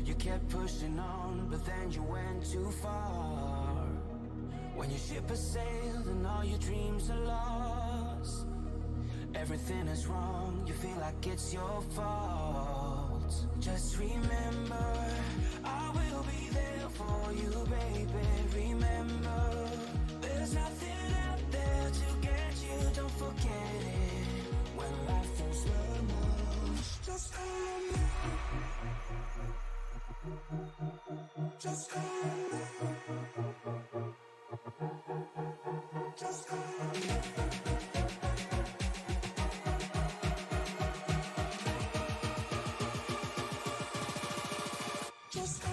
You kept pushing on, but then you went too far. When your ship has sailed and all your dreams are lost, everything is wrong, you feel like it's your fault. Just remember, I will be there for you, baby. Remember, there's nothing out there to get you, don't forget it. When life feels lemons, just call me. Just call me. Just call me. Just call me.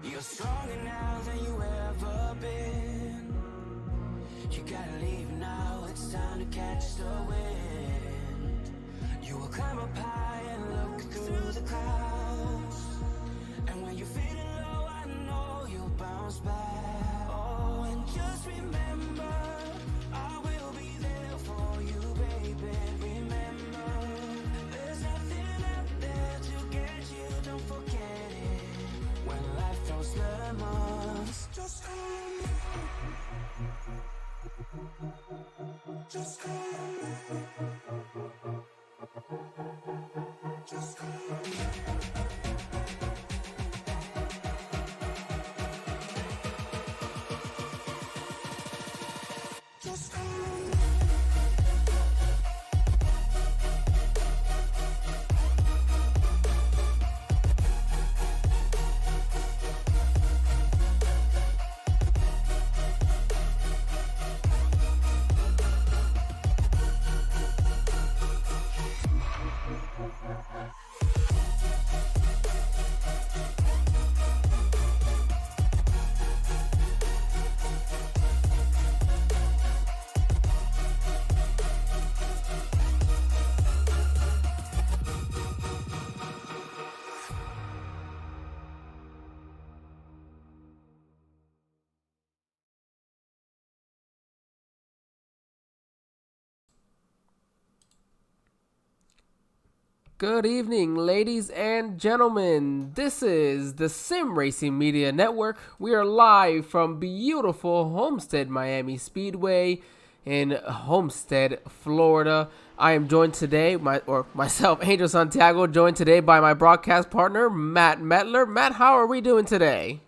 You're stronger now than you ever been. You gotta leave now, it's time to catch the wind. You will climb up high and look through the clouds. And when you're feeling low, I know you'll bounce back. Oh, and just remember, I will be there for you, baby. Remember, there's nothing out there to get you, don't forget it. When life throws lemons, just call me. Just call me. Just call me. Just call me. Good evening, ladies and gentlemen. This is the Sim Racing Media Network. We are live from beautiful Homestead-Miami Speedway in Homestead, Florida. I am joined today, myself, Angel Santiago, joined today by my broadcast partner, Matt Metler. Matt, how are we doing today?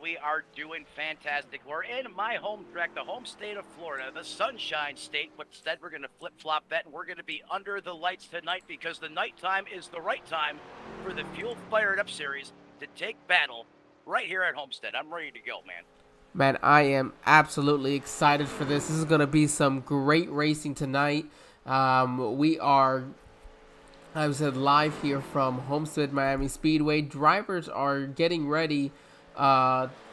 We are doing fantastic. We're in my home track, the home state of Florida, the Sunshine State, but instead we're going to flip-flop that, and we're going to be under the lights tonight because the nighttime is the right time for the Fuel Fired Up series to take battle right here at Homestead. I'm ready to go, man. Man, I am absolutely excited for this. This is going to be some great racing tonight. We are, I said, live here from Homestead-Miami Speedway. Drivers are getting ready.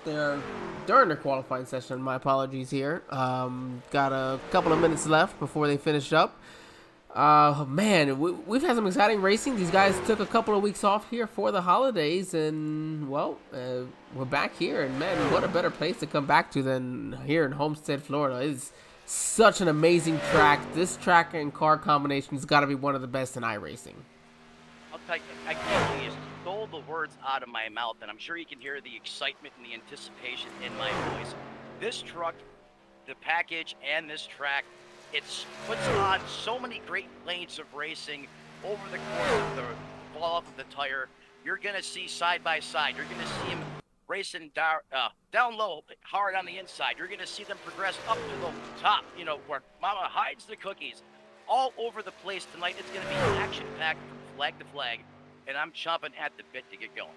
They're during their qualifying session. My apologies here. Got a couple of minutes left before they finish up. Man, we've had some exciting racing. These guys took a couple of weeks off here for the holidays, and well, we're back here. And man, what a better place to come back to than here in Homestead, Florida. It's such an amazing track. This track and car combination has got to be one of the best in iRacing. I'll tell you, I can't believe you stole the words out of my mouth, and I'm sure you can hear the excitement and the anticipation in my voice. This truck, the package, and this track, it puts on so many great lanes of racing over the course of the fall off of the tire. You're going to see side by side. You're going to see them racing down low, hard on the inside. You're going to see them progress up to the top, you know, where Mama hides the cookies. All over the place tonight. It's going to be action-packed from flag to flag, and I'm chomping at the bit to get going.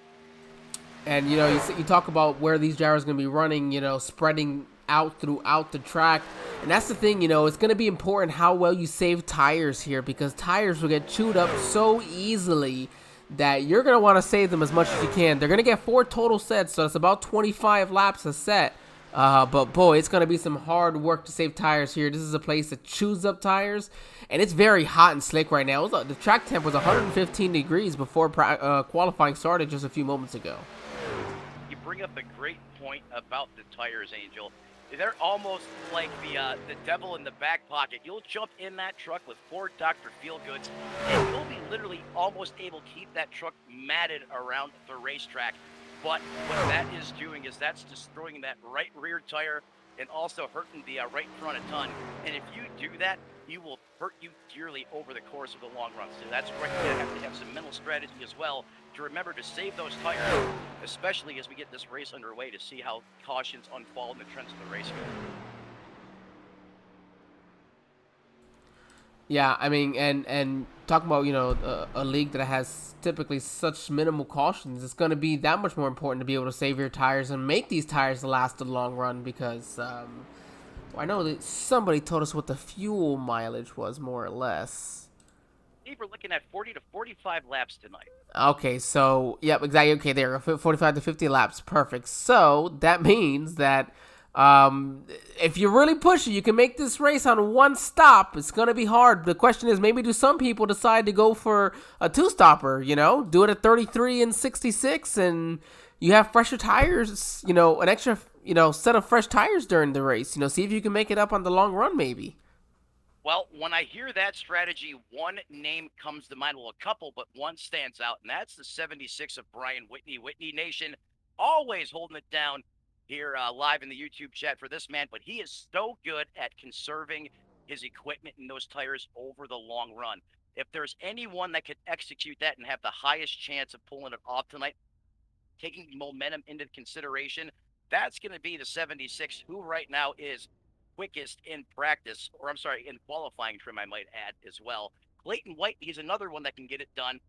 And, you know, you talk about where these gyros are going to be running, you know, spreading out throughout the track. And that's the thing, you know, it's going to be important how well you save tires here, because tires will get chewed up so easily that you're going to want to save them as much as you can. They're going to get 4 total sets, so it's about 25 laps a set. But boy, it's going to be some hard work to save tires here. This is a place that chews up tires, and it's very hot and slick right now. The track temp was 115 degrees before qualifying started just a few moments ago. You bring up a great point about the tires, Angel. They're almost like the devil in the back pocket. You'll jump in that truck with 4 Dr. Feelgoods, and you'll be literally almost able to keep that truck matted around the racetrack. But what that is doing is that's destroying that right rear tire and also hurting the right front a ton. And if you do that, you will hurt you dearly over the course of the long run. So that's where you're going to have some mental strategy as well to remember to save those tires, especially as we get this race underway, to see how cautions unfold in the trends of the race. Yeah, I mean, and talking about, you know, a league that has typically such minimal cautions, it's going to be that much more important to be able to save your tires and make these tires last a long run, because I know that somebody told us what the fuel mileage was, more or less. We're looking at 40 to 45 laps tonight. Okay, so, yep, exactly. Okay, there, 45 to 50 laps. Perfect. So that means that if you really push it, you can make this race on one stop. It's going to be hard. The question is, maybe do some people decide to go for a 2-stopper, you know, do it at 33 and 66, and you have fresher tires, you know, an extra, you know, set of fresh tires during the race, you know, see if you can make it up on the long run, maybe. Well, when I hear that strategy, one name comes to mind. Well, a couple, but one stands out, and that's the 76 of Brian Whitney. Whitney Nation always holding it down here live in the YouTube chat for this man, but he is so good at conserving his equipment and those tires over the long run. If there's anyone that could execute that and have the highest chance of pulling it off tonight, taking momentum into consideration, that's going to be the 76, who right now is quickest in practice, or I'm sorry, in qualifying trim, I might add as well. Clayton White, he's another one that can get it done.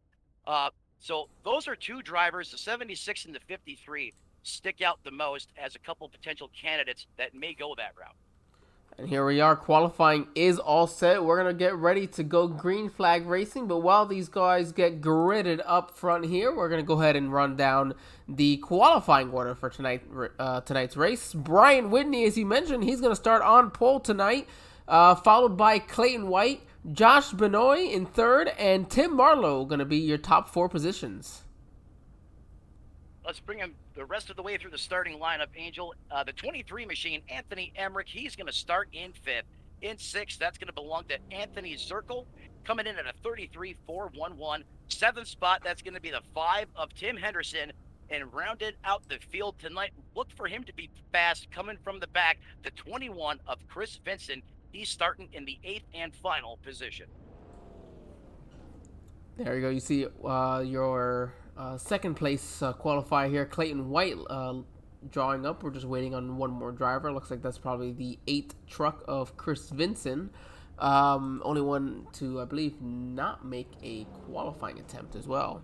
So those are 2 drivers, the 76 and the 53. Stick out the most as a couple potential candidates that may go that route. And here we are. Qualifying is all set. We're going to get ready to go green flag racing. But while these guys get gridded up front here, we're going to go ahead and run down the qualifying order for tonight's race. Brian Whitney, as you mentioned, he's going to start on pole tonight, followed by Clayton White, Josh Benoit in third, and Tim Marlowe going to be your top 4 positions. Let's bring him the rest of the way through the starting lineup, Angel. The 23 machine, Anthony Emmerich, he's going to start in 5th. In 6th, that's going to belong to Anthony Zirkle, coming in at a 33.411. 7th spot, that's going to be the 5 of Tim Henderson. And rounded out the field tonight, look for him to be fast coming from the back. The 21 of Chris Vincent, he's starting in the 8th and final position. There you go. You see your second place qualifier here, Clayton White, drawing up. We're just waiting on one more driver. Looks like that's probably the 8th truck of Chris Vincent. Only one to, I believe, not make a qualifying attempt as well.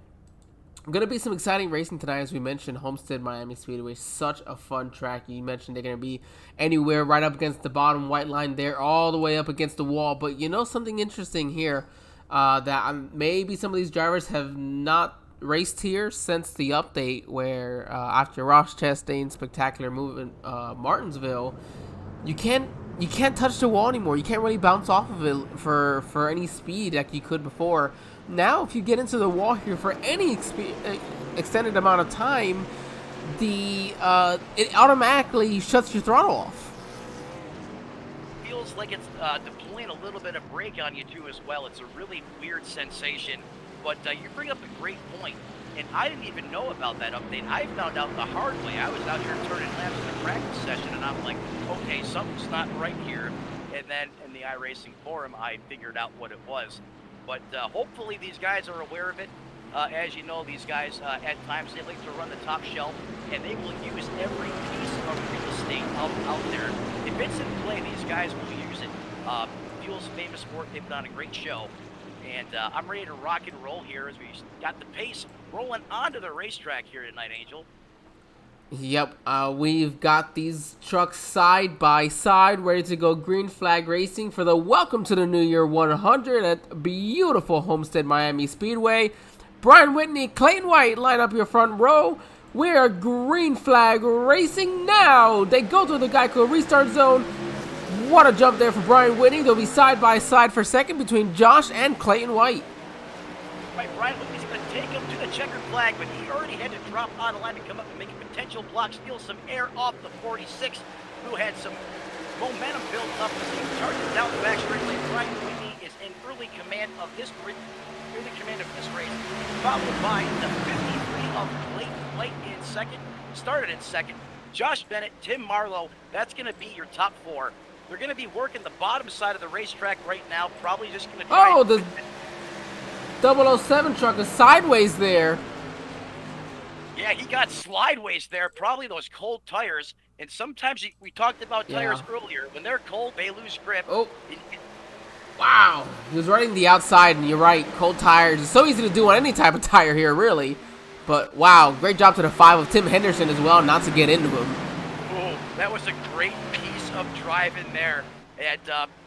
Going to be some exciting racing tonight, as we mentioned. Homestead-Miami Speedway, such a fun track. You mentioned they're going to be anywhere right up against the bottom white line there, all the way up against the wall. But you know something interesting here, that maybe some of these drivers have not raced here since the update, where after Ross Chastain's spectacular move in Martinsville, you can't touch the wall anymore. You can't really bounce off of it for any speed like you could before. Now, if you get into the wall here for any extended amount of time, it automatically shuts your throttle off. Feels like it's deploying a little bit of brake on you too as well. It's a really weird sensation. But you bring up a great point, and I didn't even know about that update. I found out the hard way. I was out here turning laps in a practice session, and I'm like, okay, something's not right here. And then in the iRacing forum, I figured out what it was. But hopefully these guys are aware of it. As you know, these guys, at times, they like to run the top shelf, and they will use every piece of real estate out there. If it's in play, these guys will use it. Fuel's Famous Sport, they put on a great show. And I'm ready to rock and roll here as we got the pace rolling onto the racetrack here tonight, Angel. Yep, we've got these trucks side by side, ready to go green flag racing for the Welcome to the New Year 100 at beautiful Homestead-Miami Speedway. Brian Whitney, Clayton White, line up your front row. We are green flag racing now. They go through the Geico restart zone. What a jump there for Brian Whitney. They'll be side by side for second between Josh and Clayton White. Right, Brian Whitney's going to take him to the checkered flag, but he already had to drop on the line to come up and make a potential block, steal some air off the 46, who had some momentum built up as he charges down the back straight lane. Brian Whitney is in early command of this race, followed by the 53 of Clayton White in second, started in second. Josh Bennett, Tim Marlowe, that's going to be your top four. They're going to be working the bottom side of the racetrack right now, probably just going to try. Oh, the 007 truck is sideways there. Yeah, he got slideways there, probably those cold tires. And sometimes we talked about tires earlier. When they're cold, they lose grip. Oh. Wow. He was running the outside, and you're right. Cold tires. It's so easy to do on any type of tire here, really. But, wow, great job to the 5 of Tim Henderson as well, not to get into him. Oh, that was a great piece of drive in there. And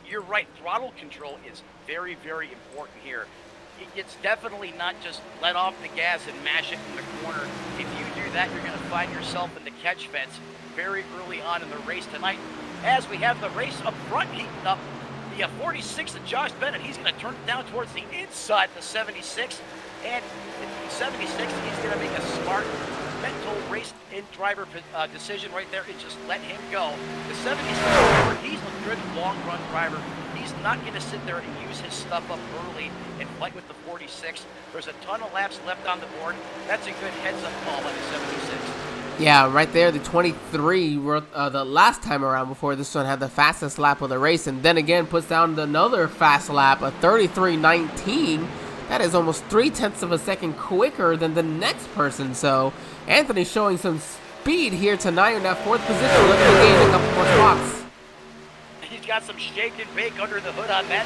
you're right. Throttle control is very, very important here. It's definitely not just let off the gas and mash it in the corner. If you do that, you're going to find yourself in the catch fence very early on in the race tonight. As we have the race up front heating up, the 46 of Josh Bennett, he's going to turn it down towards the inside, the 76. And the 76, he's going to make a smart mental race in driver decision right there and just let him go. The 76, he's a good long-run driver. He's not going to sit there and use his stuff up early and fight with the 46. There's a ton of laps left on the board. That's a good heads-up call by the 76. Yeah, right there, the 23, the last time around before this one had the fastest lap of the race, and then again puts down another fast lap, a 33.19. That is almost 0.3 of a second quicker than the next person. So Anthony's showing some speed here tonight in that 4th position, looking to gain a couple more spots. He's got some shake and bake under the hood on that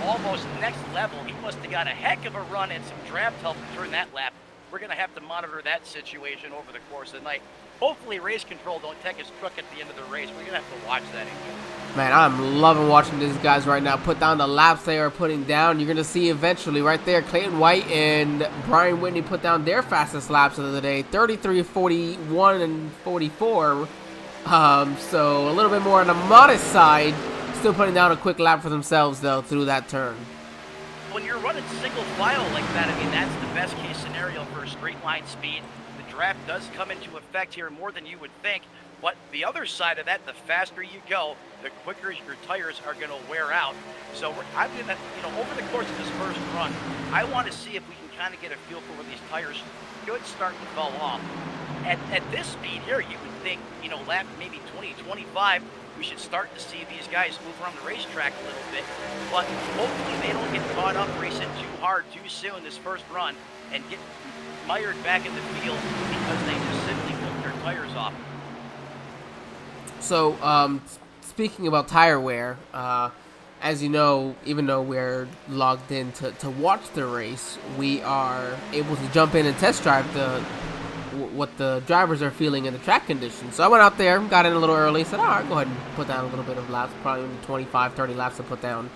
truck. Almost next level. He must have got a heck of a run and some draft help to turn that lap. We're going to have to monitor that situation over the course of the night. Hopefully race control don't take his truck at the end of the race. We're going to have to watch that again. Man, I'm loving watching these guys right now put down the laps they are putting down. You're going to see eventually right there Clayton White and Brian Whitney put down their fastest laps of the day, 33, 41, and 44. So a little bit more on the modest side. Still putting down a quick lap for themselves, though, through that turn. When you're running single file like that, I mean, that's the best case scenario for straight line speed. The draft does come into effect here more than you would think. But the other side of that, the faster you go, the quicker your tires are going to wear out. So I'm going to, over the course of this first run, I want to see if we can kind of get a feel for where these tires should start to fall off. At this speed here, you would think, lap maybe 20, 25, we should start to see these guys move around the racetrack a little bit. But hopefully they don't get caught up racing too hard too soon this first run and get mired back in the field because they just simply took their tires off. So, speaking about tire wear, as you know, even though we're logged in to watch the race, we are able to jump in and test drive what the drivers are feeling in the track conditions. So I went out there, got in a little early, said, all right, go ahead and put down a little bit of laps, probably 25, 30 laps to put down.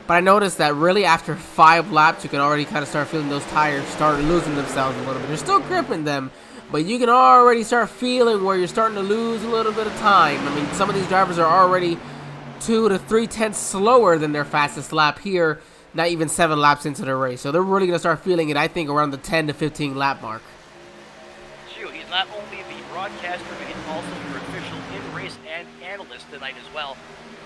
But I noticed that really after 5 laps, you can already kind of start feeling those tires start losing themselves a little bit. They're still gripping them, but you can already start feeling where you're starting to lose a little bit of time. I mean, some of these drivers are already 2 to 3/10 slower than their fastest lap here, not even 7 laps into the race. So they're really going to start feeling it, I think, around the 10 to 15 lap mark. He's not only the broadcaster, but he's also your official in-race and analyst tonight as well.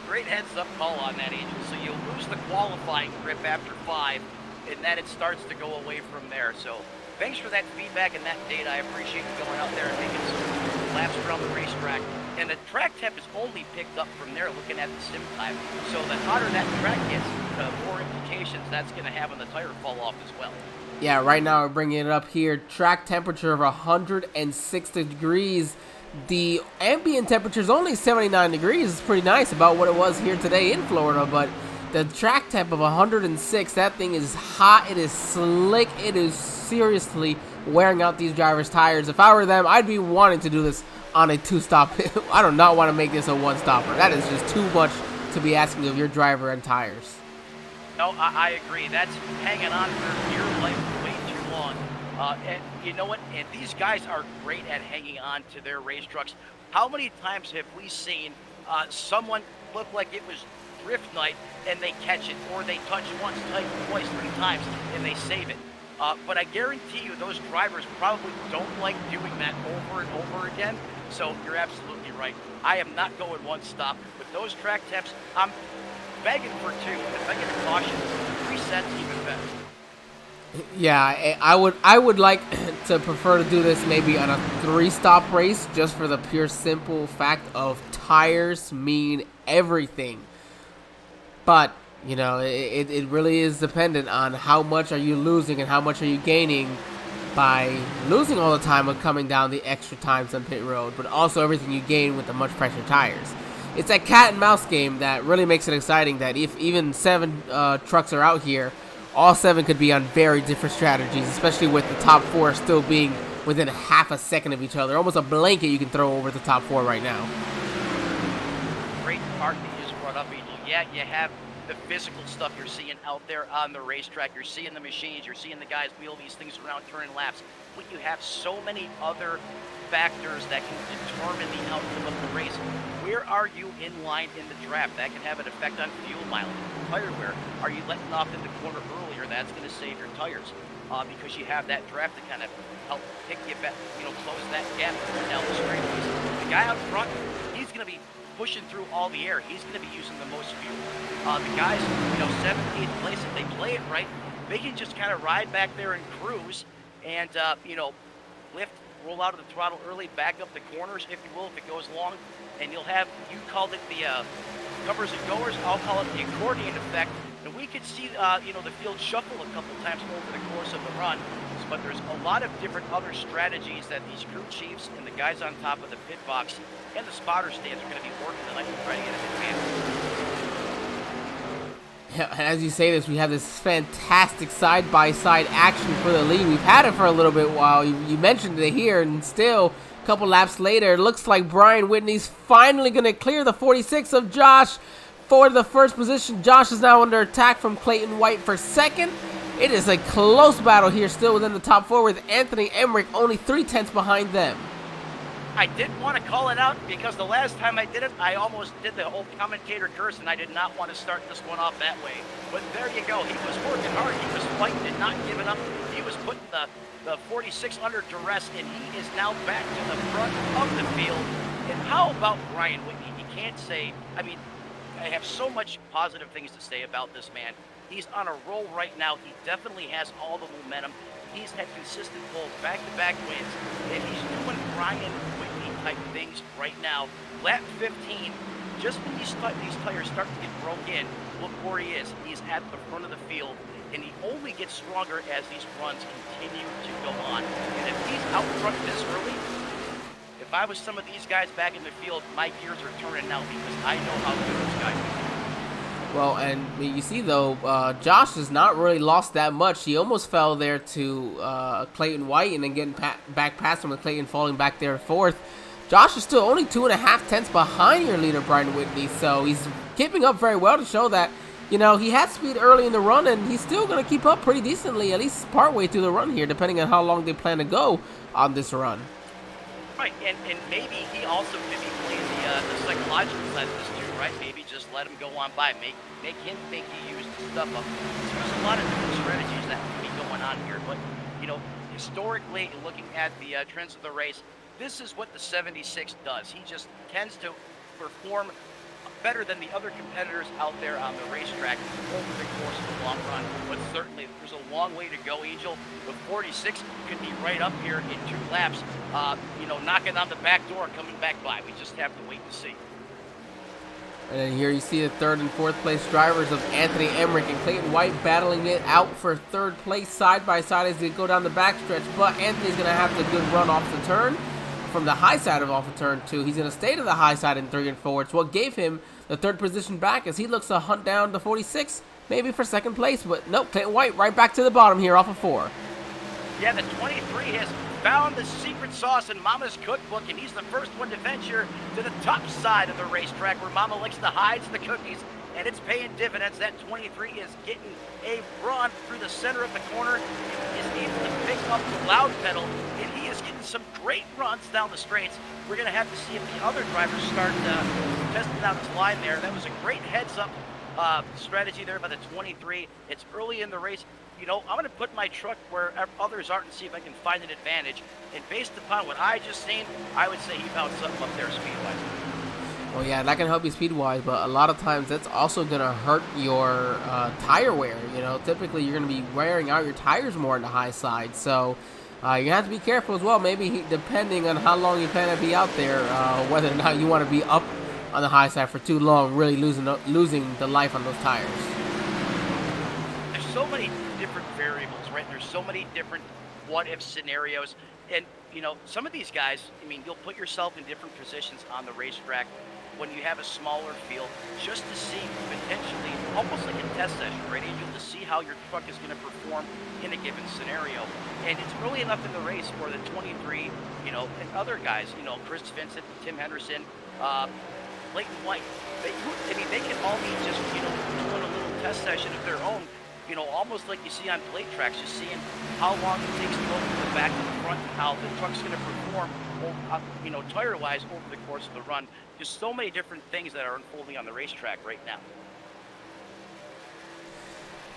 Great heads-up call on that, Angel. So you'll lose the qualifying grip after 5, and then it starts to go away from there. So thanks for that feedback and that data. I appreciate you going out there and making some laps around the racetrack. And the track temp is only picked up from there looking at the sim time. So the hotter that track gets, the more implications that's going to have on the tire fall off as well. Yeah, right now we're bringing it up here. Track temperature of 106 degrees. The ambient temperature is only 79 degrees. It's pretty nice, about what it was here today in Florida. But the track temp of 106, that thing is hot. It is slick. It is seriously wearing out these drivers' tires. If I were them, I'd be wanting to do this on a 2-stop. I do not want to make this a 1-stopper. That is just too much to be asking of your driver and tires. No, I agree. That's hanging on for dear life way too long. And you know what? And these guys are great at hanging on to their race trucks. How many times have we seen someone look like it was drift night and they catch it, or they touch once, twice, 3 times, and they save it? But I guarantee you those drivers probably don't like doing that over and over again. So you're absolutely right. I am not going 1-stop. With those track temps, I'm begging for 2. If I get a caution, 3 sets, even better. Yeah, I would like to prefer to do this maybe on a 3-stop race, just for the pure simple fact of tires mean everything. But you know, it really is dependent on how much are you losing and how much are you gaining by losing all the time of coming down the extra times on pit road, but also everything you gain with the much pressure tires. It's that cat and mouse game that really makes it exciting, that if even 7 trucks are out here, all 7 could be on very different strategies, especially with the top 4 still being within half a second of each other. Almost a blanket you can throw over the top 4 right now. Great part that you just brought up, Angel. Yeah, you have the physical stuff you're seeing out there on the racetrack. You're seeing the machines. You're seeing the guys wheel these things around, turning laps. But you have so many other factors that can determine the outcome of the race. Where are you in line in the draft? That can have an effect on fuel mileage, tire wear. Are you letting off in the corner earlier? That's going to save your tires because you have that draft to kind of help pick you back, close that gap down the straightaways. The guy out front, he's going to be pushing through all the air. He's going to be using the most fuel. The guys, 7th, 8th place, if they play it right, they can just kind of ride back there and cruise and, lift, roll out of the throttle early, back up the corners, if you will, if it goes long. And you'll have, you called it the comers and goers, I'll call it the accordion effect. And we could see, the field shuffle a couple times over the course of the run. But there's a lot of different other strategies that these crew chiefs and the guys on top of the pit box and the spotter stands are going to be working tonight to try to get an advantage. Yeah, and as you say this, we have this fantastic side-by-side action for the lead. We've had it for a little bit while. You mentioned it here, and still, a couple laps later, it looks like Brian Whitney's finally going to clear the 46 of Josh for the first position. Josh is now under attack from Clayton White for second. It is a close battle here, still within the top 4, with Anthony Emmerich only 3/10 behind them. I did want to call it out because the last time I did it, I almost did the old commentator curse, and I did not want to start this one off that way. But there you go. He was working hard. He was fighting and not giving up. He was putting the 46 under duress, and he is now back to the front of the field. And how about Brian Whitney? He can't say, I have so much positive things to say about this man. He's on a roll right now. He definitely has all the momentum. He's had consistent pulls, back-to-back wins, and he's doing Brian Whitney-type things right now. Lap 15, just when these tires start to get broke in, look where he is. He's at the front of the field, and he only gets stronger as these runs continue to go on. And if he's out front this early, if I was some of these guys back in the field, my gears are turning now because I know how good this guy is. Well, and you see, though, Josh has not really lost that much. He almost fell there to Clayton White and then getting back past him with Clayton falling back there fourth. Josh is still only 2.5 behind your leader, Brian Whitney, so he's keeping up very well to show that, he had speed early in the run, and he's still going to keep up pretty decently, at least partway through the run here, depending on how long they plan to go on this run. Right, and maybe he also could be playing the psychological side of this too, right? Maybe just let him go on by, make him think he used the stuff up. So there's a lot of different strategies that can be going on here, but historically, looking at the trends of the race, this is what the 76 does. He just tends to perform better than the other competitors out there on the racetrack over the course of the long run. But certainly, there's a long way to go, Angel. The 46 could be right up here in 2 laps, knocking on the back door and coming back by. We just have to wait to see. And here you see the 3rd and 4th place drivers of Anthony Emmerich and Clayton White battling it out for 3rd place side by side as they go down the backstretch. But Anthony's going to have the good run off the turn. From the high side of off of turn 2, he's going to stay to the high side in 3 and 4. It's what gave him the 3rd position back as he looks to hunt down the 46, maybe for 2nd place. But nope, Clayton White right back to the bottom here off of 4. Yeah, the 23 has found the secret sauce in Mama's cookbook, and he's the first one to venture to the top side of the racetrack where Mama likes to hide the cookies, and it's paying dividends. That 23 is getting a run through the center of the corner, is able to pick up the loud pedal, and he is getting some great runs down the straights. We're going to have to see if the other drivers start testing out his line there. That was a great heads-up strategy there by the 23. It's early in the race. You know, I'm going to put my truck where others aren't and see if I can find an advantage. And based upon what I just seen, I would say he found something up there speed-wise. Well, yeah, that can help you speed-wise, but a lot of times that's also going to hurt your tire wear. You know, typically you're going to be wearing out your tires more on the high side. So you have to be careful as well. Maybe depending on how long you plan to be out there, whether or not you want to be up on the high side for too long, really losing the life on those tires. There's so many different variables, right? There's so many different what-if scenarios. And, you know, some of these guys, I mean, you'll put yourself in different positions on the racetrack when you have a smaller field just to see potentially, almost like a test session, right? And you'll just see how your truck is going to perform in a given scenario. And it's early enough in the race for the 23, you know, and other guys, you know, Chris Vincent, Tim Henderson, Clayton White. They can all be just, you know, doing a little test session of their own, you know, almost like you see on plate tracks, just seeing how long it takes to go from the back to the front and how the truck's going to perform, you know, tire-wise over the course of the run. Just so many different things that are unfolding on the racetrack right now.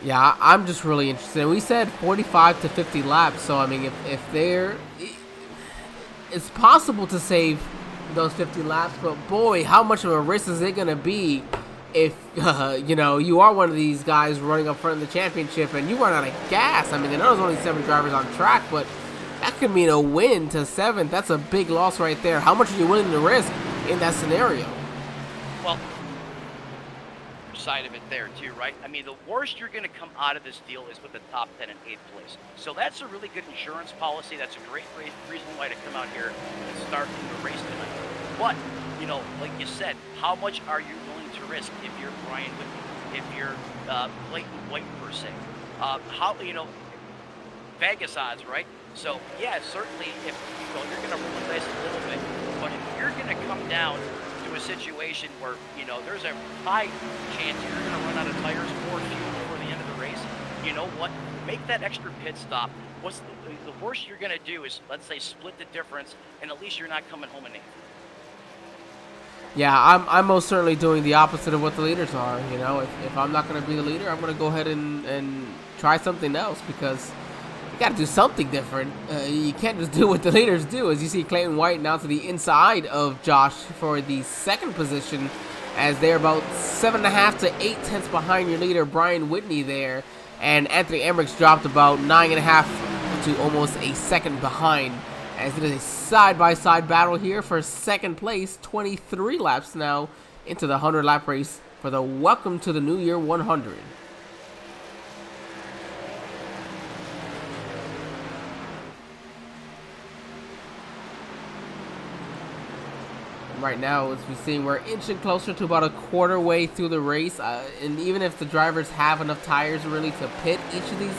Yeah, I'm just really interested. We said 45 to 50 laps, so I mean, if it's possible to save those 50 laps, but boy, how much of a risk is it going to be if you know, you are one of these guys running up front of the championship and you run out of gas? I mean, I know there's only 7 drivers on track, but that could mean a win to 7th. That's a big loss right there. How much are you willing to risk in that scenario? Well, side of it there too, right? I mean, the worst you're going to come out of this deal is with the top 10 and 8th place. So that's a really good insurance policy. That's a great reason why to come out here and start in the race tonight. But, you know, like you said, how much are you willing to risk if you're Brian Whitney, if you're Clayton White per se? How, you know, Vegas odds, right? So, yeah, certainly if you know, you're going to roll the dice a little bit, but if you're going to come down to a situation where, you know, there's a high chance you're going to run out of tires or fuel before the end of the race, you know what? Make that extra pit stop. What's the worst you're going to do is, let's say, split the difference, and at least you're not coming home in 8th. Yeah, I'm most certainly doing the opposite of what the leaders are. You know, if I'm not going to be the leader, I'm going to go ahead and try something else, because you got to do something different. You can't just do what the leaders do. As you see, Clayton White now to the inside of Josh for the 2nd position, as they're about 7.5 to 8 tenths behind your leader, Brian Whitney there. And Anthony Emmerich's dropped about 9.5 to almost a second behind, as it is a side-by-side battle here for 2nd place. 23 laps now into the 100-lap race for the Welcome to the New Year 100. Right now, as we're seeing, we're inching closer to about a quarter way through the race, and even if the drivers have enough tires really to pit each of these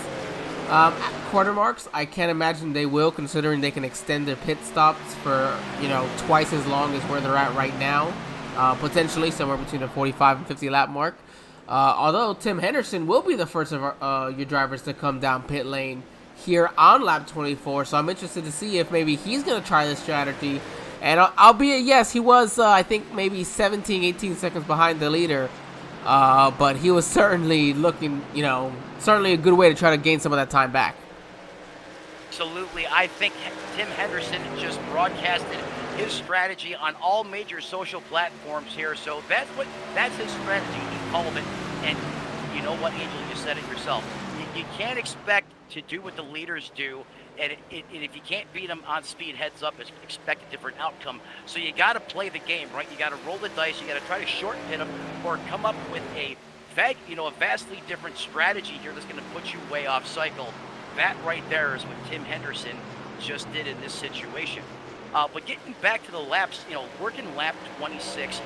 quarter marks, I can't imagine they will, considering they can extend their pit stops for, you know, twice as long as where they're at right now, potentially somewhere between the 45 and 50 lap mark. Although Tim Henderson will be the first of your drivers to come down pit lane here on lap 24, so I'm interested to see if maybe he's going to try this strategy. And albeit, yes, he was, I think, maybe 17, 18 seconds behind the leader. But he was certainly looking, you know, certainly a good way to try to gain some of that time back. Absolutely. I think Tim Henderson just broadcasted his strategy on all major social platforms here. So that's his strategy. He called it. And you know what, Angel, you said it yourself. You can't expect to do what the leaders do. And if you can't beat them on speed heads up, expect a different outcome. So you got to play the game, right? You got to roll the dice. You got to try to short hit them, or come up with a vastly different strategy here that's going to put you way off cycle. That right there is what Tim Henderson just did in this situation. But getting back to the laps, working lap 26,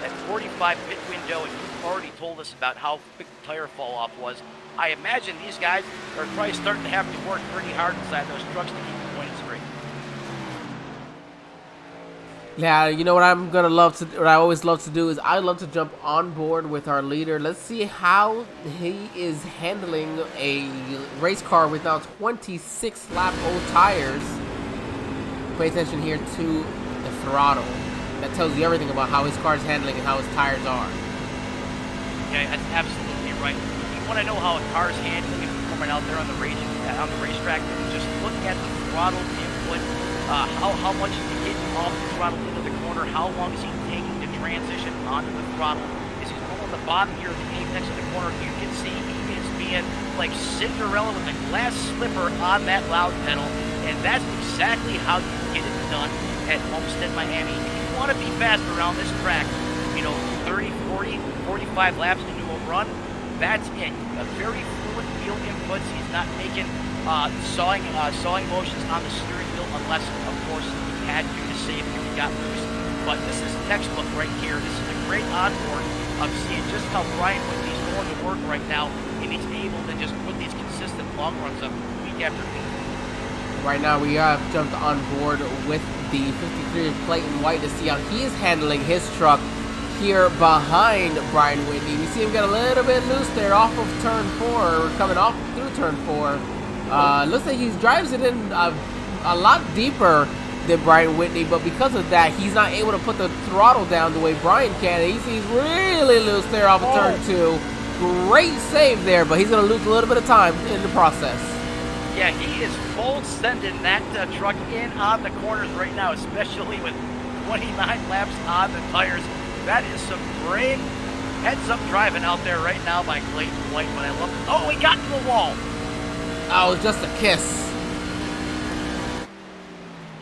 that 45 pit window, and you've already told us about how quick the tire fall off was. I imagine these guys are probably starting to have to work pretty hard inside those trucks to keep the points straight. Yeah, you know what what I always love to do is I love to jump on board with our leader. Let's see how he is handling a race car with now 26 lap old tires. Pay attention here to the throttle. That tells you everything about how his car is handling and how his tires are. Yeah, that's absolutely right. You want to know how a car's handling and performing out there on the racetrack, just looking at the throttle input, how much is he getting off the throttle into the corner, how long is he taking to transition onto the throttle. As he's rolling the bottom here at the apex of the corner, you can see he is being like Cinderella with a glass slipper on that loud pedal, and that's exactly how you get it done at Homestead-Miami. If you want to be fast around this track, 30, 40, 45 laps into a run, that's it. A very fluid wheel inputs. He's not making sawing motions on the steering wheel unless, of course, he had to save if he got loose. But this is textbook right here. This is a great onboard of seeing just how Brian Whitney's going to work right now, and he's able to just put these consistent long runs up week after week. Right now we have jumped on board with the 53 of Clayton White to see how he is handling his truck here behind Brian Whitney. We see him get a little bit loose there off of turn 4, or coming off through turn 4. Looks like he drives it in a lot deeper than Brian Whitney, but because of that, he's not able to put the throttle down the way Brian can. He's really loose there off of turn 2. Great save there, but he's going to lose a little bit of time in the process. Yeah, he is full sending that truck in on the corners right now, especially with 29 laps on the tires. That is some great heads-up driving out there right now by Clayton White. But I love it. Oh, he got to the wall. Oh, just a kiss.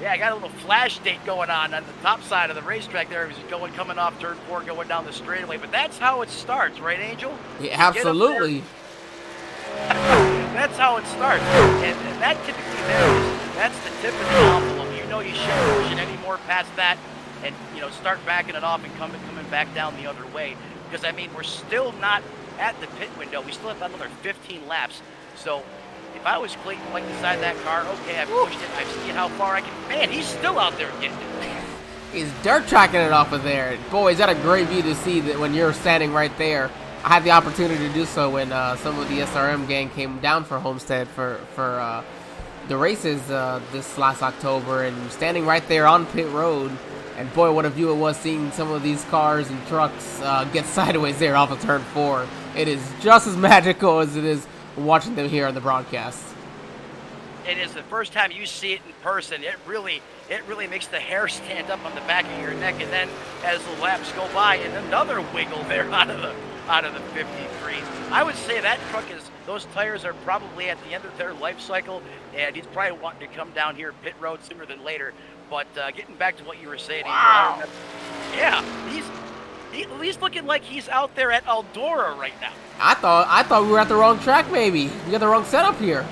Yeah, I got a little flash date going on the top side of the racetrack there. He was coming off turn 4, going down the straightaway. But that's how it starts, right, Angel? Yeah, absolutely. That's how it starts. And that typically that's the tip of the envelope. You shouldn't push it any more past that, and start backing it off and coming back down the other way. Because we're still not at the pit window. We still have another 15 laps. So if I was Clayton White inside that car, okay, I've pushed it. I've seen how far I can. Man, he's still out there getting it. He's dirt tracking it off of there. Boy, is that a great view to see that when you're standing right there. I had the opportunity to do so when some of the SRM gang came down for Homestead for the races this last October, and standing right there on pit road. And boy, what a view it was seeing some of these cars and trucks get sideways there off of turn 4. It is just as magical as it is watching them here on the broadcast. It is the first time you see it in person. It really makes the hair stand up on the back of your neck. And then as the laps go by, and another wiggle there out of the 53. I would say that those tires are probably at the end of their life cycle, and he's probably wanting to come down here pit road sooner than later. But getting back to what you were saying, wow. Yeah, he's looking like he's out there at Eldora right now. I thought we were at the wrong track. Maybe we got the wrong setup here.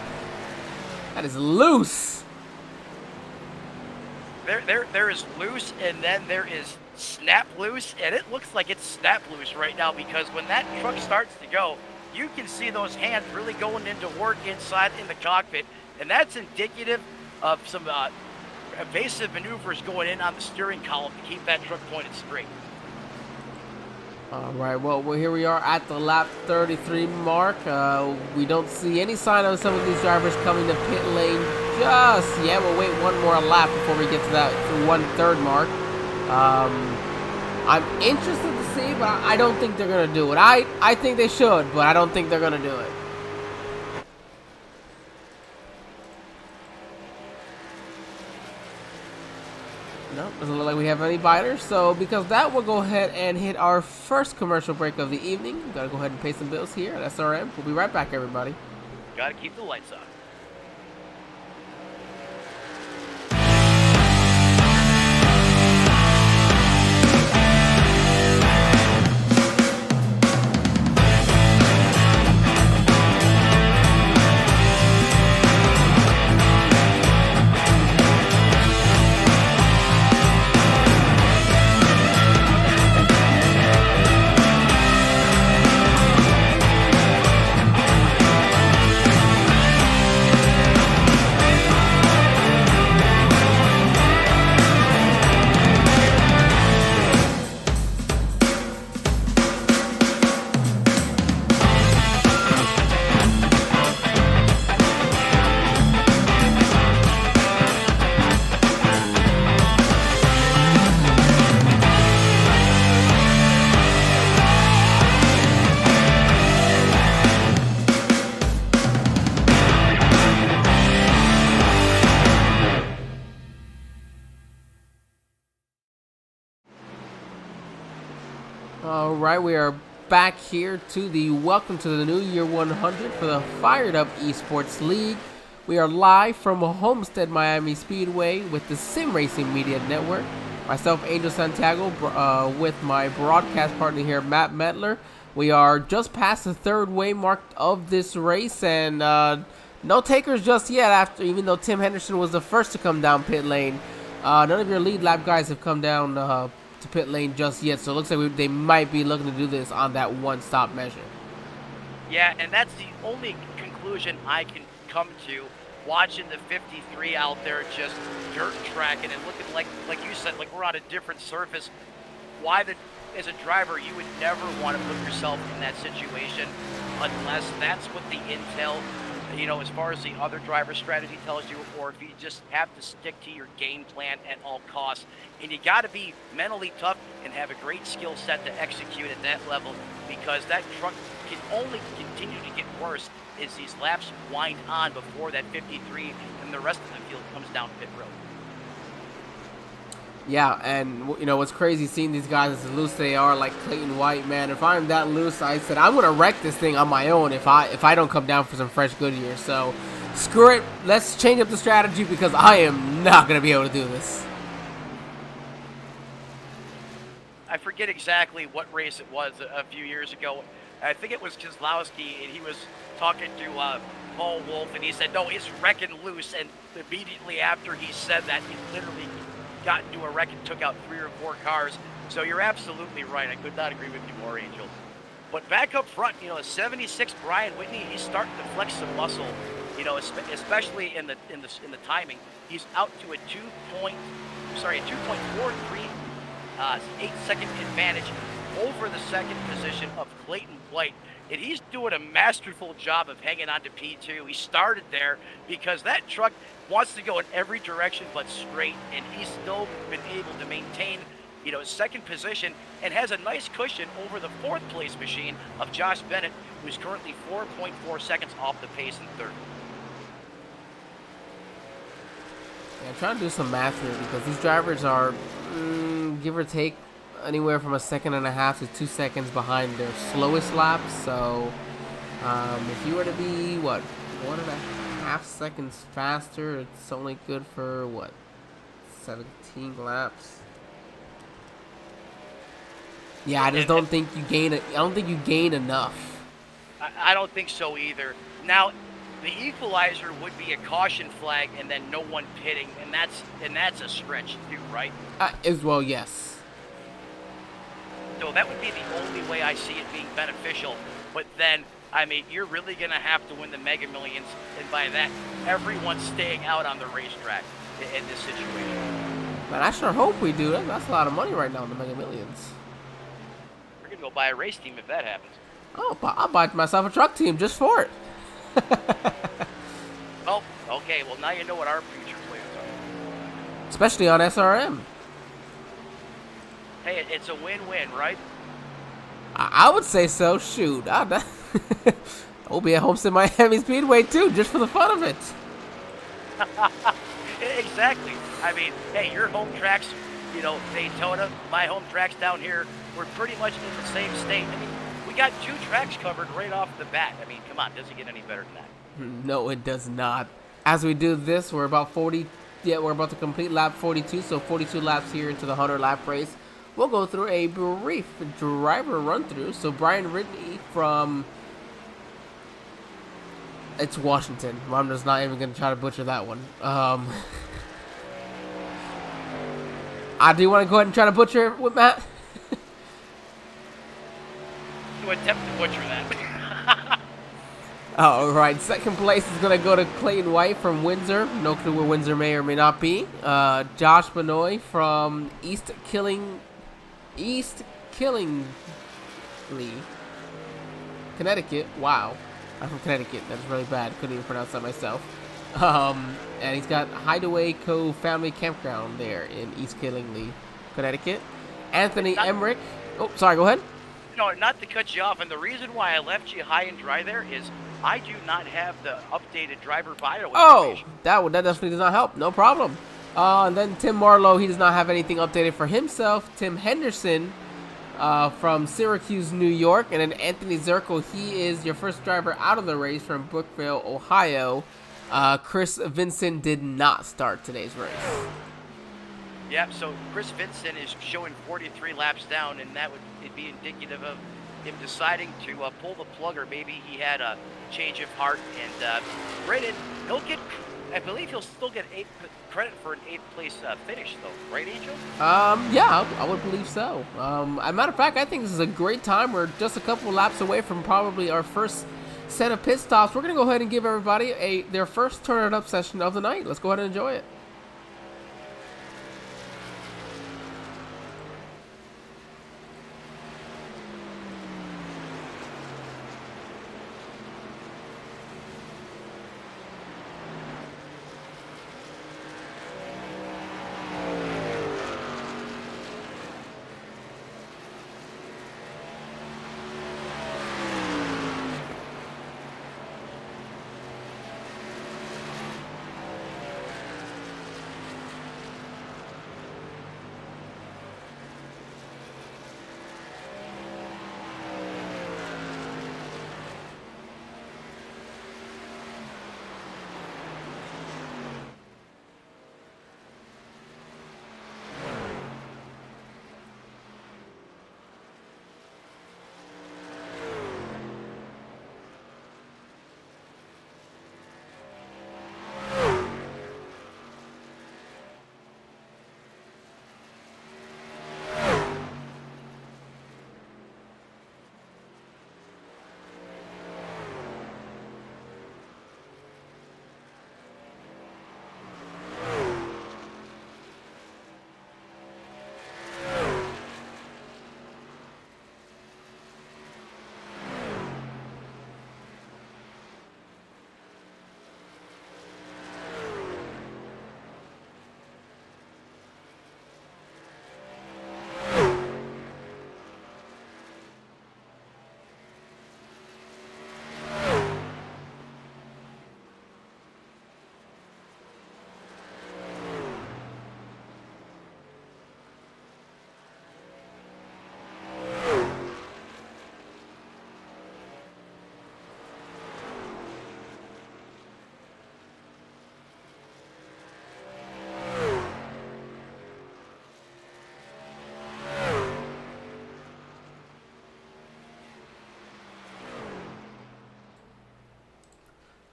That is loose. There is loose, and then there is snap loose, and it looks like it's snap loose right now, because when that truck starts to go, you can see those hands really going into work inside in the cockpit, and that's indicative of some evasive maneuvers going in on the steering column to keep that truck pointed straight. All right, well, here we are at the lap 33 mark. We don't see any sign of some of these drivers coming to pit lane just yet. We'll wait one more lap before we get to that 1/3 mark. I'm interested to see, but I don't think they're going to do it. I think they should, but I don't think they're going to do it. No, doesn't look like we have any biters. So because of that, we'll go ahead and hit our first commercial break of the evening. We've got to go ahead and pay some bills here at SRM. We'll be right back, everybody. Got to keep the lights on. All right, we are back here to the Welcome to the New Year 100 for the Fired Up Esports League. We are live from Homestead-Miami Speedway with the Racing Media Network. Myself, Angel Santiago, with my broadcast partner here, Matt Metler. We are just past the third way mark of this race, and no takers just yet. Even though Tim Henderson was the first to come down pit lane, none of your lead lap guys have come down to pit lane just yet. So it looks like they might be looking to do this on that one-stop measure. Yeah, and that's the only conclusion I can come to. Watching the 53 out there just dirt tracking and looking like you said, like we're on a different surface. As a driver, you would never want to put yourself in that situation unless that's what the intel, as far as the other driver strategy tells you, or if you just have to stick to your game plan at all costs. And you got to be mentally tough and have a great skill set to execute at that level, because that truck can only continue to get worse as these laps wind on before that 53 and the rest of the field comes down pit road. Yeah, and what's crazy seeing these guys as loose they are, like Clayton White, man. If I'm that loose, I said I'm gonna wreck this thing on my own if I don't come down for some fresh Goodyear. So screw it, let's change up the strategy because I am not gonna be able to do this. I forget exactly what race it was a few years ago. I think it was Keselowski, and he was talking to Paul Wolf, and he said, "No, it's wrecking loose." And immediately after he said that, he literally got into a wreck and took out 3 or 4 cars. So you're absolutely right. I could not agree with you more, Angel. But back up front, 76 Brian Whitney, he's starting to flex some muscle, especially in the timing. He's out to a 2.43 8-second advantage over the second position of Clayton White. And he's doing a masterful job of hanging on to P2. He started there because that truck wants to go in every direction but straight, and he's still been able to maintain, second position and has a nice cushion over the 4th place machine of Josh Bennett, who's currently 4.4 seconds off the pace in third. Yeah, I'm trying to do some math here because these drivers are, give or take, anywhere from 1.5 seconds to 2 seconds behind their slowest lap. So if you were to be 1.5 seconds faster, it's only good for 17 laps. Yeah, I just don't think you gain it. I don't think you gain enough. I don't think so either. Now, the equalizer would be a caution flag and then no one pitting, and that's a stretch too, right? As well, yes. So that would be the only way I see it being beneficial. But then, you're really going to have to win the Mega Millions, and by that, everyone's staying out on the racetrack in this situation. Man, I sure hope we do. That's a lot of money right now in the Mega Millions. We're going to go buy a race team if that happens. Oh, I'll buy myself a truck team just for it. Oh, okay. Well, now you know what our future plans are. Especially on SRM. Hey, it's a win-win, right? I would say so. Shoot. We'll be at Homestead-Miami Speedway, too, just for the fun of it. Exactly. Hey, your home tracks, Daytona, my home tracks down here, we're pretty much in the same state. We got 2 tracks covered right off the bat. Come on, does it get any better than that? No, it does not. As we do this, we're about to complete lap 42, so 42 laps here into the 100-lap race. We'll go through a brief driver run-through. So Brian Whitney from... It's Washington. I'm just not even going to try to butcher that one. Do you want to go ahead and try to butcher it with Matt? To attempt to butcher that. All right, second place is going to go to Clayton White from Windsor. No clue where Windsor may or may not be. Josh Benoit from East Killingly, Connecticut. Wow, I'm from Connecticut. That's really bad. Couldn't even pronounce that myself. And he's got Hideaway Cove Family Campground there in East Killingly, Connecticut. Anthony Emmerich. Oh, sorry. Go ahead. No, not to cut you off, and the reason why I left you high and dry there is I do not have the updated driver bio information. Oh, that definitely does not help. No problem. And then Tim Marlowe, he does not have anything updated for himself. Tim Henderson from Syracuse, New York. And then Anthony Zirkle, he is your first driver out of the race from Brookville, Ohio. Chris Vincent did not start today's race. Yep, so Chris Vincent is showing 43 laps down, and that would be indicative of him deciding to pull the plug, or maybe he had a change of heart. And granted, I believe he'll still get credit for an 8th place finish, though, right, Angel? Yeah, I would believe so. As a matter of fact, I think this is a great time. We're just a couple laps away from probably our first set of pit stops. We're going to go ahead and give everybody their first turn it up session of the night. Let's go ahead and enjoy it.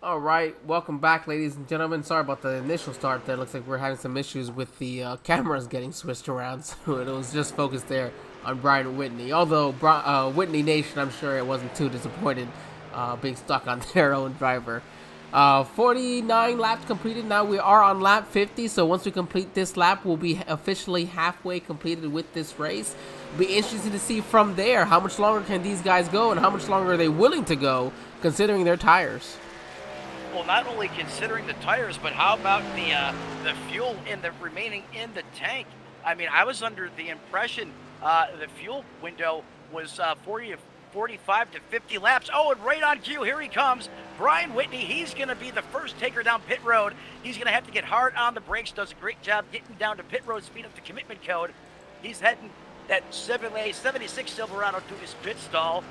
All right, welcome back, ladies and gentlemen. Sorry about the initial start there. Looks like we're having some issues with the cameras getting switched around, so it was just focused there on Brian Whitney. Although Whitney Nation, I'm sure it wasn't too disappointed being stuck on their own driver. 49 laps completed. Now we are on lap 50, so once we complete this lap, we'll be officially halfway completed with this race. It'll be interesting to see from there how much longer can these guys go and how much longer are they willing to go, considering their tires. Well, not only considering the tires, but how about the fuel remaining in the tank? I mean, I was under the impression the fuel window was 45 to 50 laps. Oh, and right on cue, here he comes. Brian Whitney, he's going to be the first taker down pit road. He's going to have to get hard on the brakes, does a great job getting down to pit road speed up the commitment code. He's heading that Chevrolet 76 Silverado to his pit stall,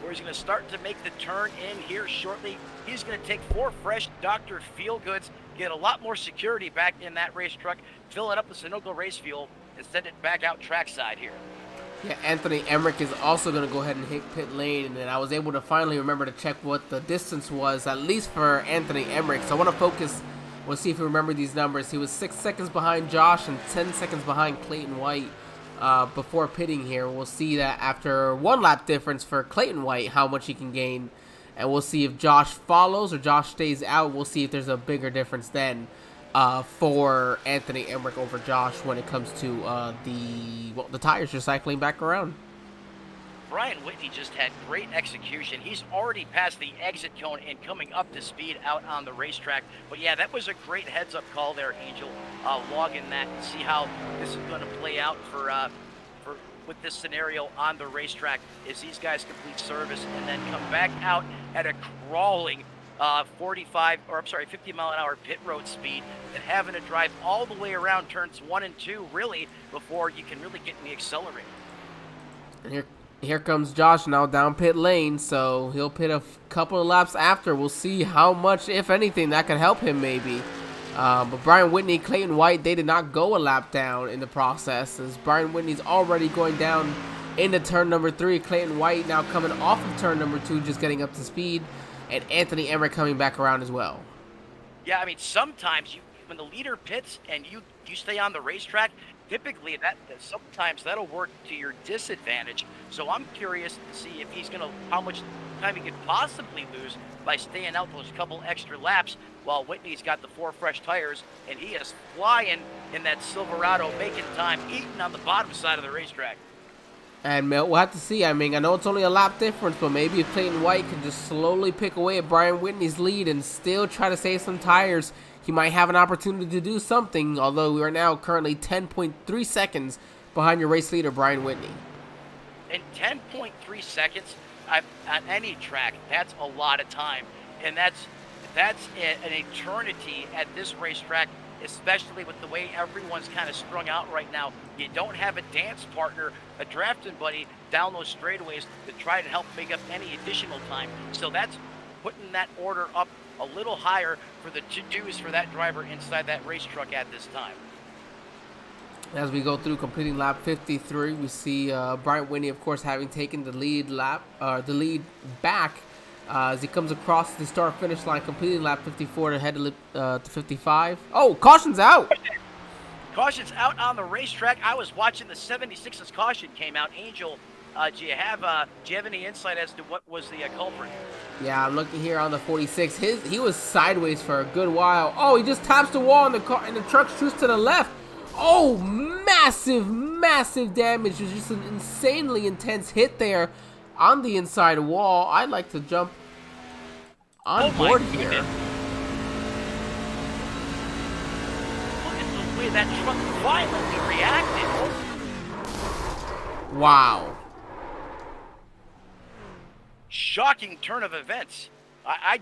where he's going to start to make the turn in here shortly. He's going to take 4 fresh Dr. Feelgoods, get a lot more security back in that race truck, fill it up with Sunoco race fuel, and send it back out trackside here. Yeah, Anthony Emmerich is also going to go ahead and hit pit lane, and I was able to finally remember to check what the distance was, at least for Anthony Emmerich. So I want to focus, we'll see if you remember these numbers. He was 6 seconds behind Josh and 10 seconds behind Clayton White before pitting here. We'll see that after 1 lap difference for Clayton White, how much he can gain. And we'll see if Josh follows or Josh stays out. We'll see if there's a bigger difference then for Anthony Emmerich over Josh when it comes to the tires just cycling back around. Brian Whitney just had great execution. He's already passed the exit cone and coming up to speed out on the racetrack. But yeah, that was a great heads-up call there, Angel. Logging that and see how this is going to play out with this scenario on the racetrack as these guys complete service and then come back out at a crawling 50 mile an hour pit road speed, and having to drive all the way around turns 1 and 2 really before you can really get in the accelerator. And here comes Josh now down pit lane, so he'll pit a couple of laps after. We'll see how much, if anything, that could help him maybe. But Brian Whitney, Clayton White, they did not go a lap down in the process, as Brian Whitney's already going down into turn number 3. Clayton White now coming off of turn number 2, just getting up to speed, and Anthony Emmerich coming back around as well. Yeah, I mean, sometimes when the leader pits and you stay on the racetrack, typically sometimes that'll work to your disadvantage. So I'm curious to see if how much time he could possibly lose by staying out those couple extra laps while Whitney's got the 4 fresh tires and he is flying in that Silverado, making time, eating on the bottom side of the racetrack. And we'll have to see. I mean, I know it's only a lap difference, but maybe if Clayton White can just slowly pick away at Brian Whitney's lead and still try to save some tires, he might have an opportunity to do something, although we are now currently 10.3 seconds behind your race leader, Brian Whitney. In 10.3 seconds on any track, that's a lot of time. And that's an eternity at this racetrack, especially with the way everyone's kind of strung out right now. You don't have a dance partner, a drafting buddy down those straightaways to try to help make up any additional time. So that's putting that order up a little higher for the to-dos for that driver inside that race truck at this time. As we go through completing lap 53, we see Brian Whitney, of course, having taken the lead back as he comes across the start-finish line, completing lap 54 to head to 55. Oh, caution's out! Caution's out on the racetrack. I was watching the 76's caution came out. Angel, do you have any insight as to what was the culprit? Yeah, I'm looking here on the 46. He was sideways for a good while. Oh, he just taps the wall and the car and the truck shoots to the left. Oh, massive damage. It was just an insanely intense hit there on the inside wall. I'd like to jump on board here. Look at the way that truck violently reacted. Wow. Shocking turn of events. I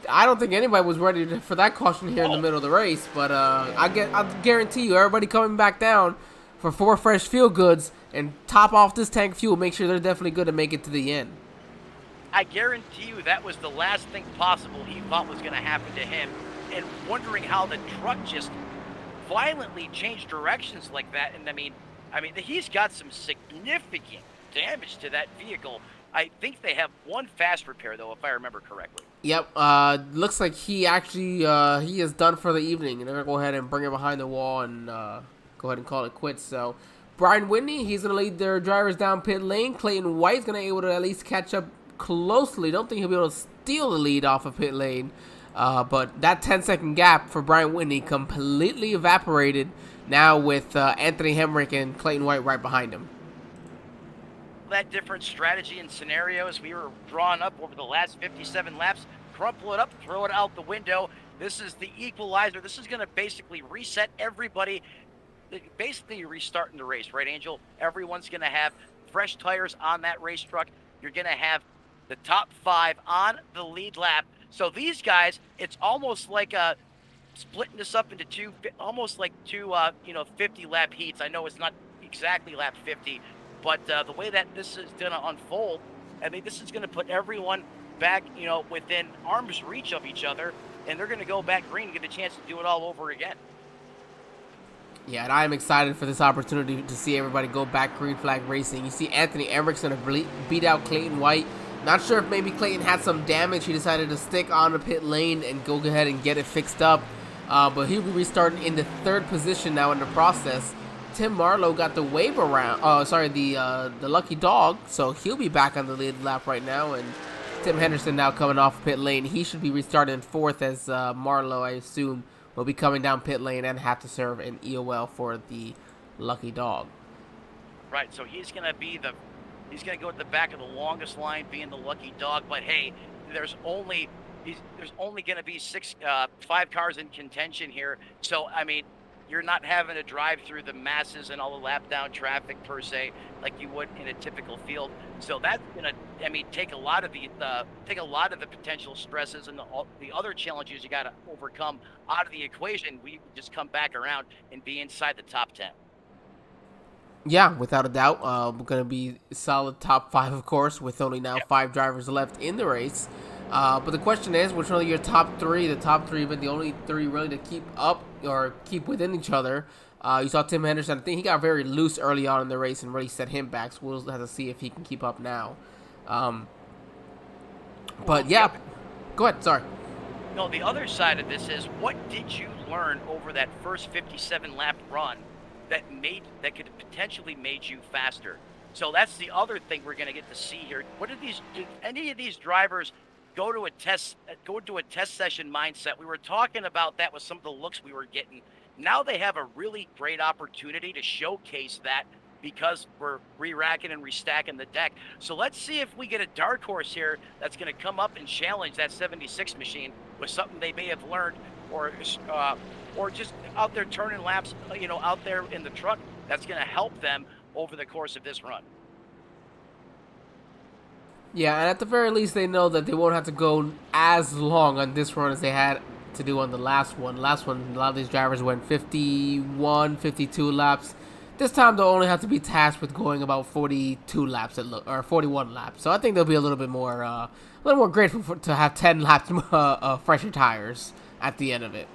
don't think anybody was ready for that caution here in the middle of the race, but I'll guarantee you, everybody coming back down for 4 fresh fuel goods and top off this tank of fuel, make sure they're definitely good to make it to the end. I guarantee you that was the last thing possible he thought was going to happen to him, and wondering how the truck just violently changed directions like that. And I mean, he's got some significant damage to that vehicle. I think they have one fast repair, though, if I remember correctly. Yep. Looks like he actually he is done for the evening, and they're gonna go ahead and bring it behind the wall and go ahead and call it quits. So Brian Whitney, he's gonna lead their drivers down pit lane. Clayton White's gonna be able to at least catch up closely. Don't think he'll be able to steal the lead off of pit lane. But that 10-second gap for Brian Whitney completely evaporated now with Anthony Emmerich and Clayton White right behind him. That different strategy and scenarios we were drawing up over the last 57 laps, crumple it up, throw it out the window. This is the equalizer. This is going to basically reset everybody, basically restarting the race, right, Angel? Everyone's going to have fresh tires on that race truck. You're going to have the top 5 on the lead lap. So these guys, it's almost like splitting this up into two 50-lap heats. I know it's not exactly lap 50, but the way that this is going to unfold, I mean, this is going to put everyone back, within arm's reach of each other, and they're going to go back green and get a chance to do it all over again. Yeah, and I'm excited for this opportunity to see everybody go back green flag racing. You see Anthony Emmerich's going to beat out Clayton White. Not sure if maybe Clayton had some damage. He decided to stick on the pit lane and go ahead and get it fixed up. But he'll be restarting in the 3rd position now in the process. Tim Marlowe got the wave around. The lucky dog. So he'll be back on the lead lap right now. And Tim Henderson now coming off pit lane. He should be restarting 4th as Marlowe, I assume, will be coming down pit lane and have to serve an EOL for the lucky dog. Right. So he's going to go at the back of the longest line, being the lucky dog. But hey, there's only going to be 5 cars in contention here. So I mean, you're not having to drive through the masses and all the lap down traffic per se like you would in a typical field. So that's going to, take a lot of the potential stresses and the other challenges you got to overcome out of the equation. We just come back around and be inside the top 10. Yeah, without a doubt. We're going to be solid top 5, of course, with only now Yep. 5 drivers left in the race. But the question is, which one of your top 3? The top 3 have been the only 3 really to keep up or keep within each other. You saw Tim Henderson. I think he got very loose early on in the race and really set him back. So we'll have to see if he can keep up now. But yeah, go ahead. Sorry. No, the other side of this is, what did you learn over that first 57 lap run that could potentially made you faster? So that's the other thing we're going to get to see here. Did any of these drivers go to a test session mindset? We were talking about that with some of the looks we were getting. Now they have a really great opportunity to showcase that, because we're re-racking and restacking the deck. So let's see if we get a dark horse here that's going to come up and challenge that 76 machine with something they may have learned, or just out there turning laps, out there in the truck, that's going to help them over the course of this run. Yeah, and at the very least, they know that they won't have to go as long on this run as they had to do on the last one. Last one, a lot of these drivers went 51, 52 laps. This time they'll only have to be tasked with going about 42 laps or 41 laps. So I think they'll be a little more grateful to have 10 laps fresher tires at the end of it.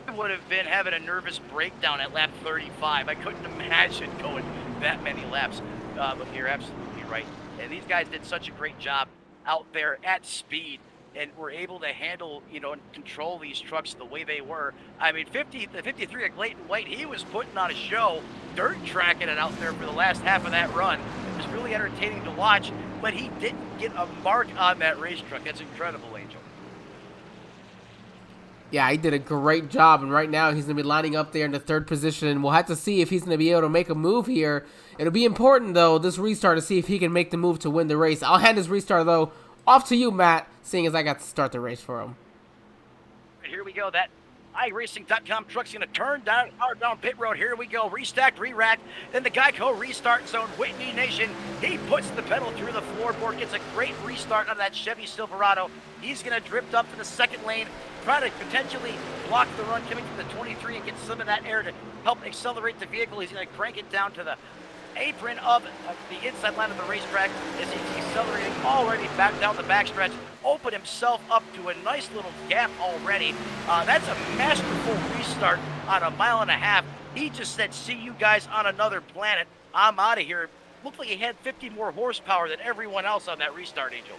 I would have been having a nervous breakdown at lap 35. I couldn't imagine going that many laps. But you're absolutely right. And these guys did such a great job out there at speed, and were able to handle, and control these trucks the way they were. I mean, the 53 of Clayton White, he was putting on a show, dirt tracking it out there for the last half of that run. It was really entertaining to watch, but he didn't get a mark on that race truck. That's incredible, Angel. Yeah, he did a great job, and right now he's going to be lining up there in the 3rd position, and we'll have to see if he's going to be able to make a move here. It'll be important, though, this restart, to see if he can make the move to win the race. I'll hand this restart, though, off to you, Matt, seeing as I got to start the race for him. Here we go. That iRacing.com truck's going to turn down pit road. Here we go. Restacked, re-racked. Then the Geico restart zone. Whitney Nation, he puts the pedal through the floorboard. Gets a great restart on that Chevy Silverado. He's going to drift up to the 2nd lane, try to potentially block the run coming from the 23 and get some of that air to help accelerate the vehicle. He's going to crank it down to the apron of the inside line of the racetrack as he's accelerating already back down the backstretch. Opened himself up to a nice little gap already. That's a masterful restart on a 1.5 miles. He just said, see you guys on another planet. I'm out of here. Looked like he had 50 more horsepower than everyone else on that restart, Angel.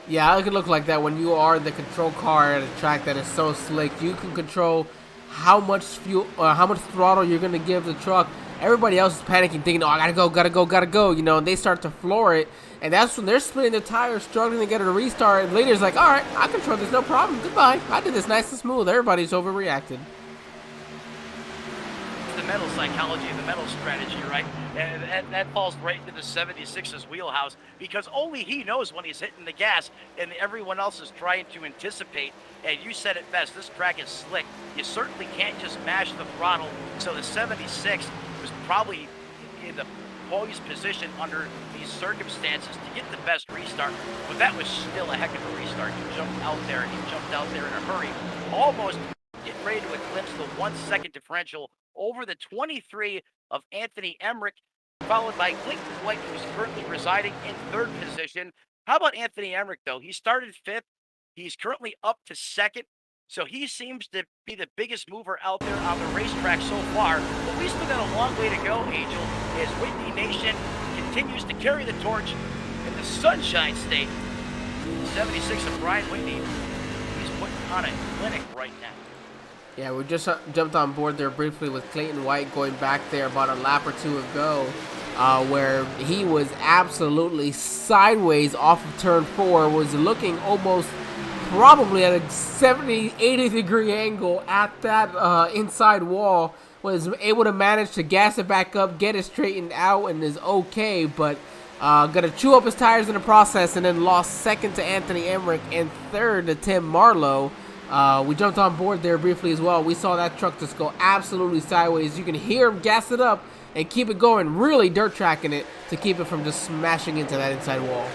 Yeah, it can look like that when you are the control car at a track that is so slick. You can control how much fuel or how much throttle you're going to give the truck. Everybody else is panicking, thinking, oh, I gotta go, and they start to floor it, and that's when they're spinning their tires, struggling to get it to restart, and leader's like, all right, I control this, no problem, goodbye, I did this nice and smooth. Everybody's overreacted. The mental psychology and the mental strategy, right? And that falls right into the 76's wheelhouse, because only he knows when he's hitting the gas, and everyone else is trying to anticipate. And you said it best, this track is slick. You certainly can't just mash the throttle. So the 76 was probably in the poised position under these circumstances to get the best restart, but that was still a heck of a restart. He jumped out there, and he jumped out there in a hurry, almost getting ready to eclipse the 1 second differential over the 23 of Anthony Emmerich, followed by Clayton White, who's currently residing in 3rd position. How about Anthony Emmerich, though? He started 5th. He's currently up to 2nd. So he seems to be the biggest mover out there on the racetrack so far. But we still got a long way to go, Angel, as Whitney Nation continues to carry the torch in the Sunshine State. 76 of Brian Whitney, he's putting on a clinic right now. Yeah, we just jumped on board there briefly with Clayton White going back there about a lap or 2 ago, where he was absolutely sideways off of turn 4, was looking almost probably at a 70, 80 degree angle at that inside wall, was able to manage to gas it back up, get it straightened out, and is okay, but gonna chew up his tires in the process, and then lost 2nd to Anthony Emmerich and 3rd to Tim Marlowe. We jumped on board there briefly as well. We saw that truck just go absolutely sideways. You can hear him gas it up and keep it going, really dirt tracking it to keep it from just smashing into that inside wall.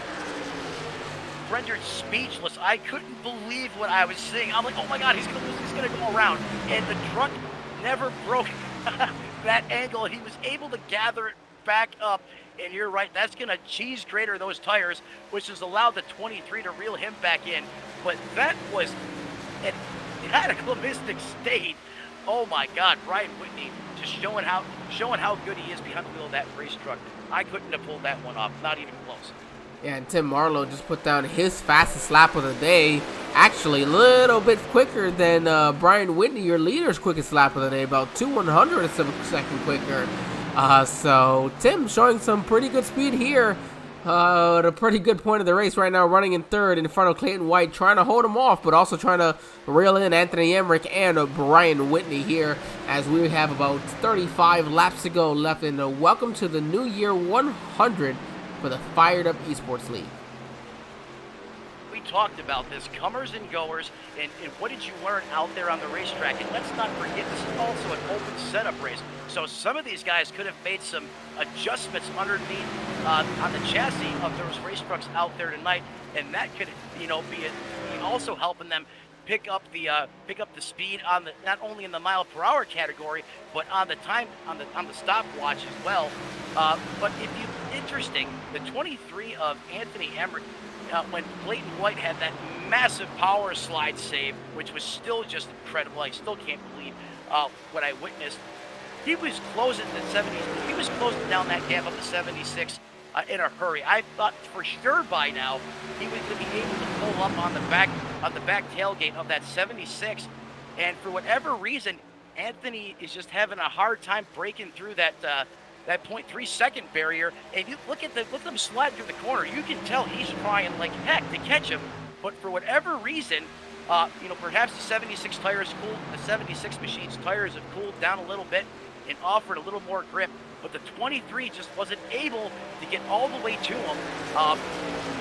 Rendered speechless. I couldn't believe what I was seeing. I'm like, oh my God, he's gonna lose, he's gonna go around. And the truck never broke that angle. He was able to gather it back up. And you're right, that's going to cheese grater those tires, which has allowed the 23 to reel him back in. But that was an cataclysmic state. Oh my God, Brian Whitney just showing how good he is behind the wheel of that race truck. I couldn't have pulled that one off, not even close. Yeah, and Tim Marlowe just put down his fastest lap of the day. Actually, a little bit quicker than Brian Whitney, your leader's quickest lap of the day, about 2/100ths of a second quicker. So Tim showing some pretty good speed here at a pretty good point of the race right now, running in third in front of Clayton White, trying to hold him off, but also trying to reel in Anthony Emmerich and Brian Whitney here as we have about 35 laps to go left. And welcome to the New Year 100 for the Fired Up Esports League. We talked about this, comers and goers, and what did you learn out there on the racetrack? And let's not forget, this is also an open setup race. So some of these guys could have made some adjustments underneath on the chassis of those race trucks out there tonight, and that could, be also helping them pick up the speed on the, not only in the mile per hour category, but on the time on the stopwatch as well. But interesting, the 23 of Anthony Emmerich. When Clayton White had that massive power slide save, which was still just incredible. I still can't believe what I witnessed. He was closing the 70s. He was closing down that gap up to 76 in a hurry. I thought for sure by now he was going to be able to pull up on the back tailgate of that 76. And for whatever reason, Anthony is just having a hard time breaking through that 0.3 second barrier. And you look at them slide through the corner. You can tell he's trying like heck to catch him. But for whatever reason, perhaps the 76 machine's tires have cooled down a little bit and offered a little more grip. But the 23 just wasn't able to get all the way to him,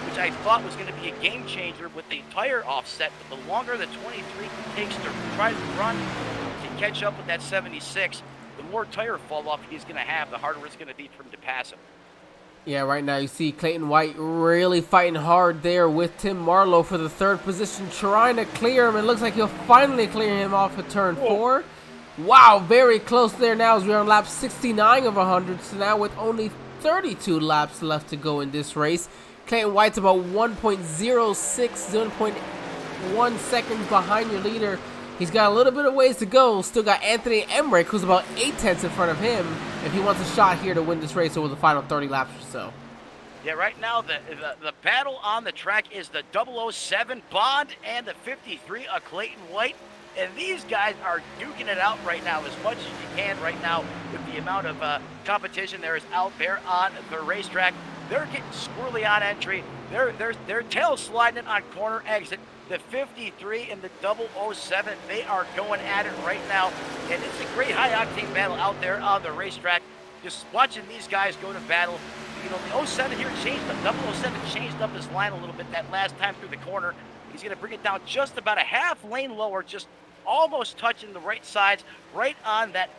which I thought was going to be a game changer with the tire offset. But the longer the 23 takes to try to run to catch up with that 76, the more tire fall off he's going to have, the harder it's going to be for him to pass him. Yeah, right now you see Clayton White really fighting hard there with Tim Marlowe for the third position, trying to clear him. It looks like he'll finally clear him off at turn 4. Wow, very close there now as we're on lap 69 of 100. So now with only 32 laps left to go in this race, Clayton White's about 1.06, 0.1 seconds behind your leader. He's got a little bit of ways to go. Still got Anthony Emmerich, who's about 8/10 in front of him, if he wants a shot here to win this race over the final 30 laps or so. Yeah, right now the battle on the track is the 007 Bond and the 53 of Clayton White. And these guys are duking it out right now as much as you can right now with the amount of competition there is out there on the racetrack. They're getting squirrely on entry. They're tail sliding on corner exit. The 53 and the 007, they are going at it right now. And it's a great high-octane battle out there on the racetrack. Just watching these guys go to battle. The 07 here changed up. 007 changed up his line a little bit that last time through the corner. He's going to bring it down just about a half lane lower, just almost touching the right sides, right on that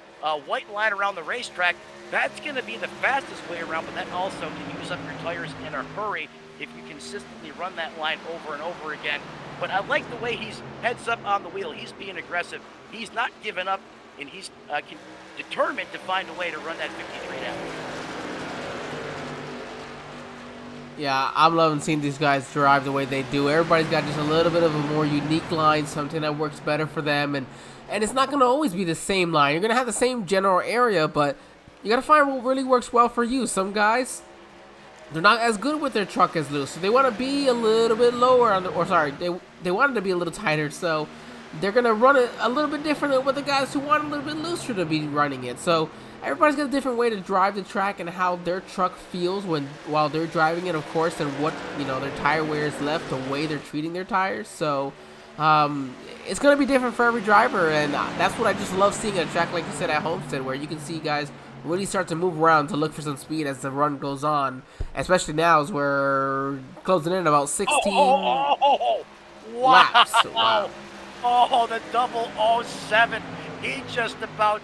white line around the racetrack. That's going to be the fastest way around, but that also can use up your tires in a hurry if you consistently run that line over and over again. But I like the way he's heads up on the wheel. He's being aggressive. He's not giving up, and he's determined to find a way to run that 53 down. Yeah, I'm loving seeing these guys drive the way they do. Everybody's got just a little bit of a more unique line, something that works better for them. And it's not going to always be the same line. You're going to have the same general area, but you got to find what really works well for you. Some guys, they're not as good with their truck as loose, so they want to be a little bit lower on the, they want it to be a little tighter, so they're going to run it a little bit different with the guys who want a little bit looser to be running it. So everybody's got a different way to drive the track and how their truck feels while they're driving it, of course, and what their tire wear is left, the way they're treating their tires. So it's going to be different for every driver, and that's what I just love seeing at a track like you said at Homestead, where you can see guys really start to move around to look for some speed as the run goes on, especially now as we're closing in about 16 laps. Wow. Oh, the 007, he just about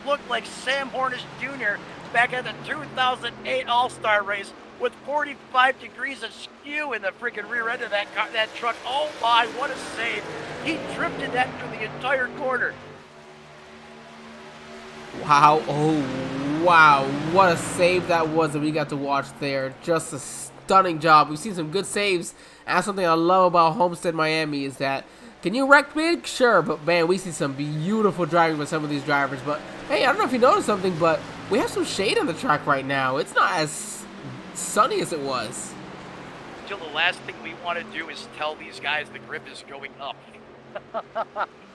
looked like Sam Hornish Jr. back at the 2008 All-Star race with 45 degrees of skew in the freaking rear end of that truck. Oh my, what a save. He drifted that through the entire corner. Wow, oh wow, what a save that was that we got to watch there. Just a stunning job. We've seen some good saves, and that's something I love about Homestead-Miami is that, can you wreck big? Sure, but man, we see some beautiful driving with some of these drivers. But hey, I don't know if you noticed something, but we have some shade on the track right now. It's not as sunny as it was. Jill, the last thing we want to do is tell these guys the grip is going up.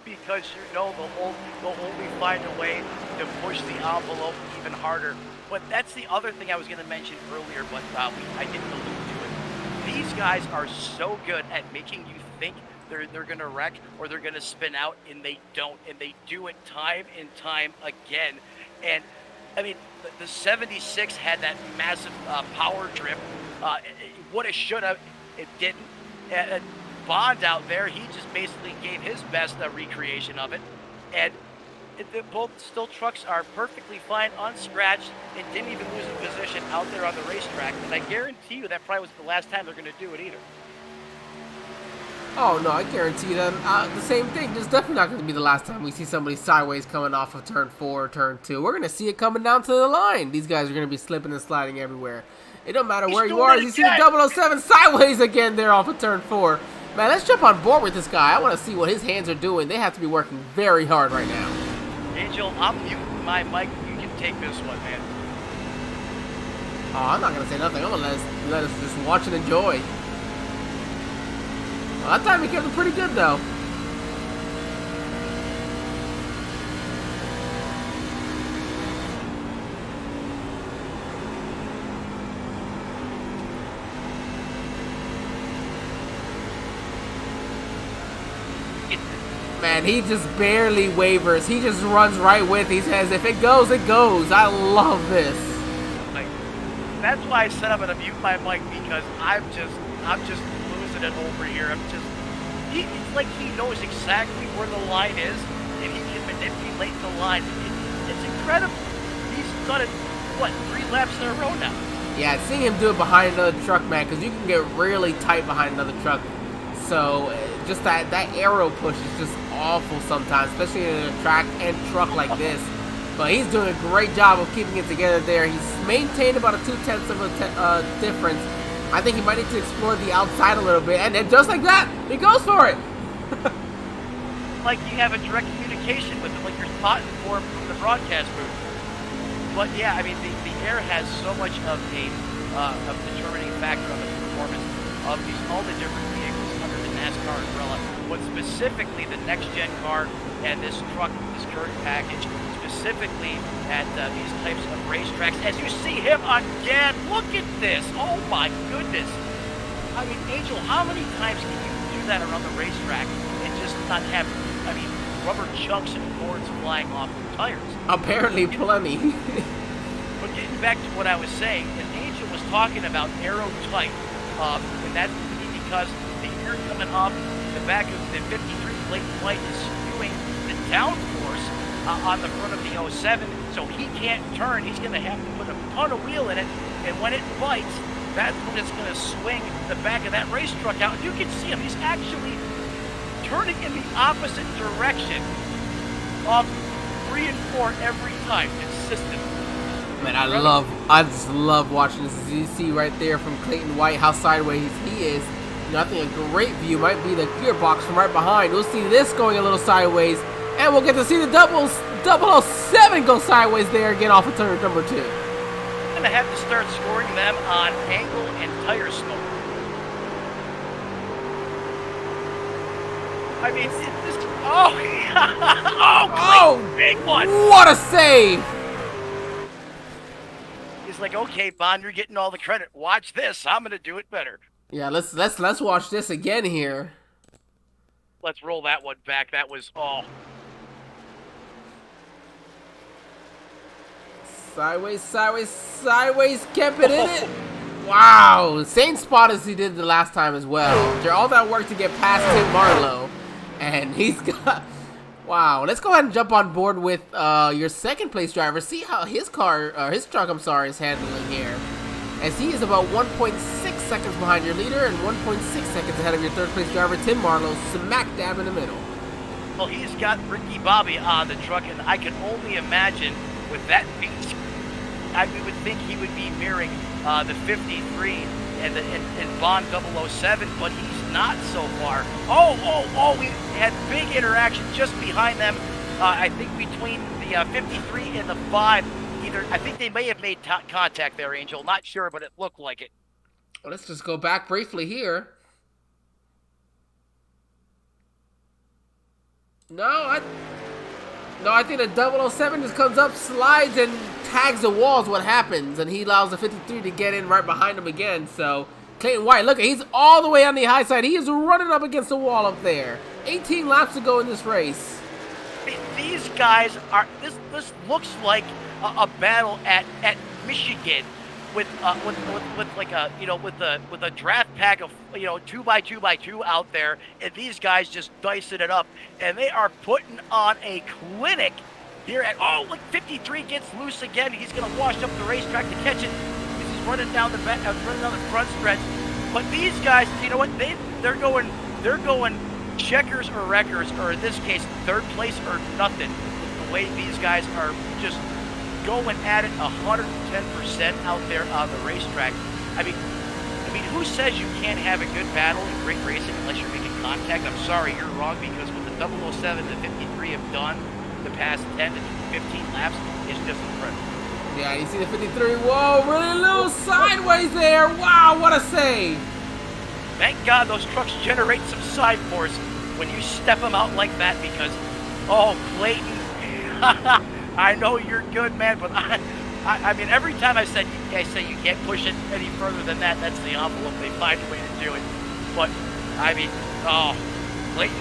Because you know they'll only find a way to push the envelope even harder. But that's the other thing I was going to mention earlier, but I didn't allude to it. These guys are so good at making you think they're going to wreck or they're going to spin out, and they don't. And they do it time and time again. And, I mean, the 76 had that massive power drip. What it should have, it didn't. And Bond out there, he just basically gave his best recreation of it. And both still trucks are perfectly fine, unscratched, and didn't even lose a position out there on the racetrack. And I guarantee you that probably wasn't the last time they're going to do it either. Oh no, I guarantee that the same thing. It's definitely not going to be the last time we see somebody sideways coming off of turn 4 or turn 2. We're going to see it coming down to the line. These guys are going to be slipping and sliding everywhere. It don't matter where you are. You see the 007 sideways again there off of turn 4. Man, let's jump on board with this guy. I want to see what his hands are doing. They have to be working very hard right now. Angel, I'm muting my mic. You can take this one, man. Oh, I'm not going to say nothing. I'm going to let us just watch and enjoy. Well, that time he kept it pretty good, though. Man, he just barely wavers. He just runs right with. He says, if it goes, it goes. I love this. Like, that's why I said I'm gonna mute my mic, because I'm just losing it over here. It's like he knows exactly where the line is, and he can manipulate the line. It's incredible. He's done it, what, 3 laps in a row now? Yeah, seeing him do it behind another truck, man, because you can get really tight behind another truck. So just that arrow push is just awful sometimes, especially in a track and truck like this. But he's doing a great job of keeping it together there. He's maintained about a 0.2 of a difference. I think he might need to explore the outside a little bit, and then just like that, he goes for it. Like you have a direct communication with him, like you're spotting for him from the broadcast booth. But yeah, I mean, the air has so much of a determining factor on the performance of all the different vehicles under the NASCAR umbrella. But specifically the next-gen car and this truck, this current package, specifically at these types of racetracks. As you see him again, look at this! Oh my goodness! I mean, Angel, how many times can you do that around the racetrack and just not have, I mean, rubber chunks and boards flying off the tires? Apparently plenty. But getting back to what I was saying, and Angel was talking about aero tight, and that's because the air coming off the back of the 53 plate white is skewing the downforce on the front of the 07, so he can't turn. He's going to have to put a ton of wheel in it, and when it bites, that's when it's going to swing the back of that race truck out. And you can see him. He's actually turning in the opposite direction off 3 and 4 every time, consistently. Man, I just love watching this. As you see right there from Clayton White, how sideways he is. You know, I think a great view might be the gearbox from right behind. We'll see this going a little sideways, and we'll get to see the 007 go sideways there again off of turn number 2. I'm going to have to start scoring them on angle and tire smoke. I mean, this. Oh, big one! What a save! He's like, okay, Bond, you're getting all the credit. Watch this. I'm going to do it better. Yeah, let's watch this again here. Let's roll that one back. That was Sideways, kept it in it. Wow, same spot as he did the last time as well. After all that work to get past Tim Marlowe, and he's got. Wow, let's go ahead and jump on board with your second place driver. See how his truck, is handling here. As he is about 1.6 seconds behind your leader and 1.6 seconds ahead of your third place driver, Tim Marlowe, smack dab in the middle. Well, he's got Ricky Bobby on the truck, and I can only imagine with that beat, we would think he would be mirroring the 53 and Bond 007, but he's not so far. We had big interaction just behind them. I think between the 53 and the 5, I think they may have made contact there, Angel. Not sure, but it looked like it. Well, let's just go back briefly here. No, I think the 007 just comes up, slides, and tags the walls. What happens, and he allows the 53 to get in right behind him again. So Clayton White, look, he's all the way on the high side. He is running up against the wall up there. 18 laps to go in this race. These guys are. This looks like a battle at Michigan with like a with a draft pack of 2x2x2 out there, and these guys just dicing it up, and they are putting on a clinic here at 53 gets loose again. He's gonna wash up the racetrack to catch it. He's running down the front stretch. But these guys, you know what? They're going checkers or wreckers, or in this case, third place or nothing. The way these guys are just going at it 110% out there on the racetrack. I mean, who says you can't have a good battle in great racing unless you're making contact? I'm sorry, you're wrong, because what the 007 and the 53 have done the past 10 to 15 laps is just incredible. Yeah, you see the 53. Whoa, really loose sideways there. Wow, what a save. Thank God those trucks generate some side force when you step them out like that, because, Clayton, I know you're good, man, but I mean, every time I say you can't push it any further than that, that's the envelope. They find a way to do it. But, I mean, Clayton,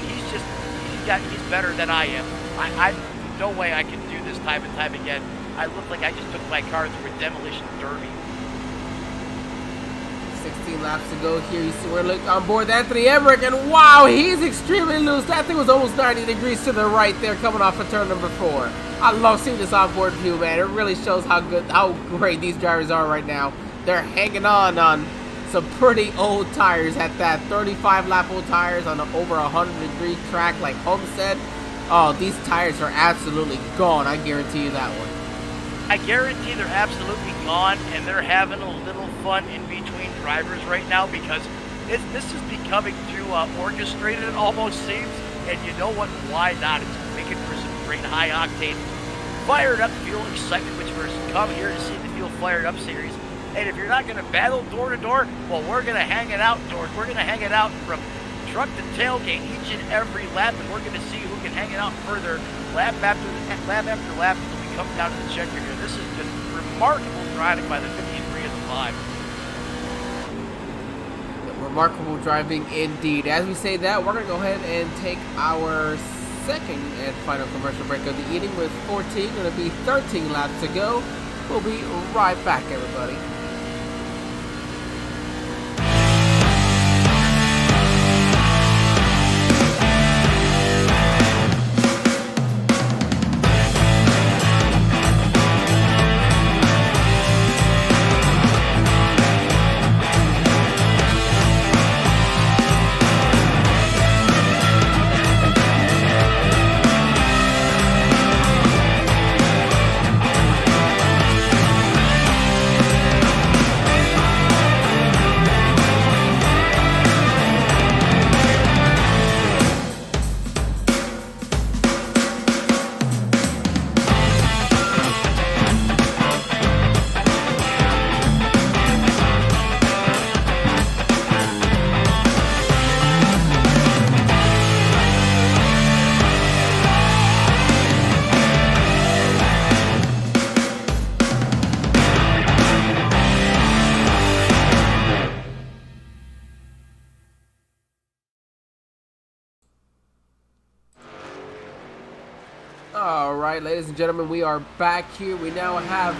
he's better than I am. I no way I can do this time and time again. I look like I just took my car through a demolition derby. 16 laps to go here. You see, we're on board Anthony Emmerich, and wow, he's extremely loose. That thing was almost 90 degrees to the right there, coming off of turn number 4. I love seeing this onboard view, man. It really shows how great these drivers are right now. They're hanging on some pretty old tires at that. 35 lap old tires on an over 100-degree track like Homestead. Oh, these tires are absolutely gone. I guarantee you that one. I guarantee they're absolutely gone, and they're having a little fun in between drivers right now, because this is becoming too orchestrated, it almost seems. And you know what? Why not? It's making for some great high-octane, fired-up fuel excitement, which we're come here to see the Fuel Fired Up series. And if you're not going to battle door-to-door, well, we're going to hang it out doors. We're going to hang it out from truck to tailgate each and every lap, and we're going to see who can hang it out further lap after lap until we come down to the checker here. This is just remarkable driving by the 53 and the 5. Remarkable driving indeed. As we say that, we're going to go ahead and take our second and final commercial break of the evening with 14. Going to be 13 laps to go. We'll be right back, everybody. Alright, ladies and gentlemen, we are back here. We now have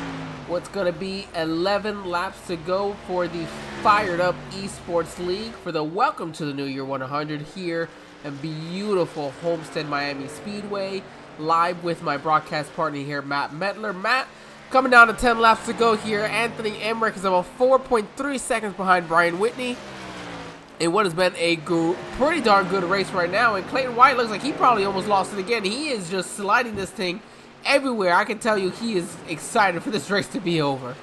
what's going to be 11 laps to go for the Fired Up Esports League for the Welcome to the New Year 100 here at beautiful Homestead-Miami Speedway. Live with my broadcast partner here, Matt Metler. Matt, coming down to 10 laps to go here. Anthony Emmerich is about 4.3 seconds behind Brian Whitney in what has been a pretty darn good race right now. And Clayton White looks like he probably almost lost it again. He is just sliding this thing everywhere. I can tell you he is excited for this race to be over.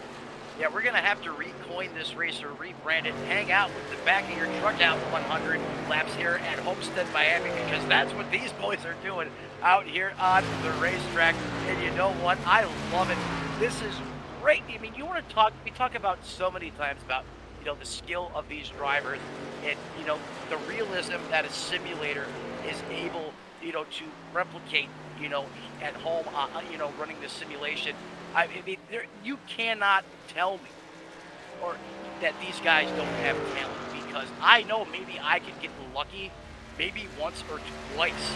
Yeah, we're going to have to recoin this race or rebrand it. Hang out with the back of your truck out 100 laps here at Homestead-Miami, because that's what these boys are doing out here on the racetrack. And you know what? I love it. This is great. I mean, you want to talk, we talk about so many times about, you know, the skill of these drivers and, you know, the realism that a simulator is able, you know, to replicate, you know, at home, you know, running the simulation. I mean, you cannot tell me or that these guys don't have talent, because I know maybe I could get lucky maybe once or twice,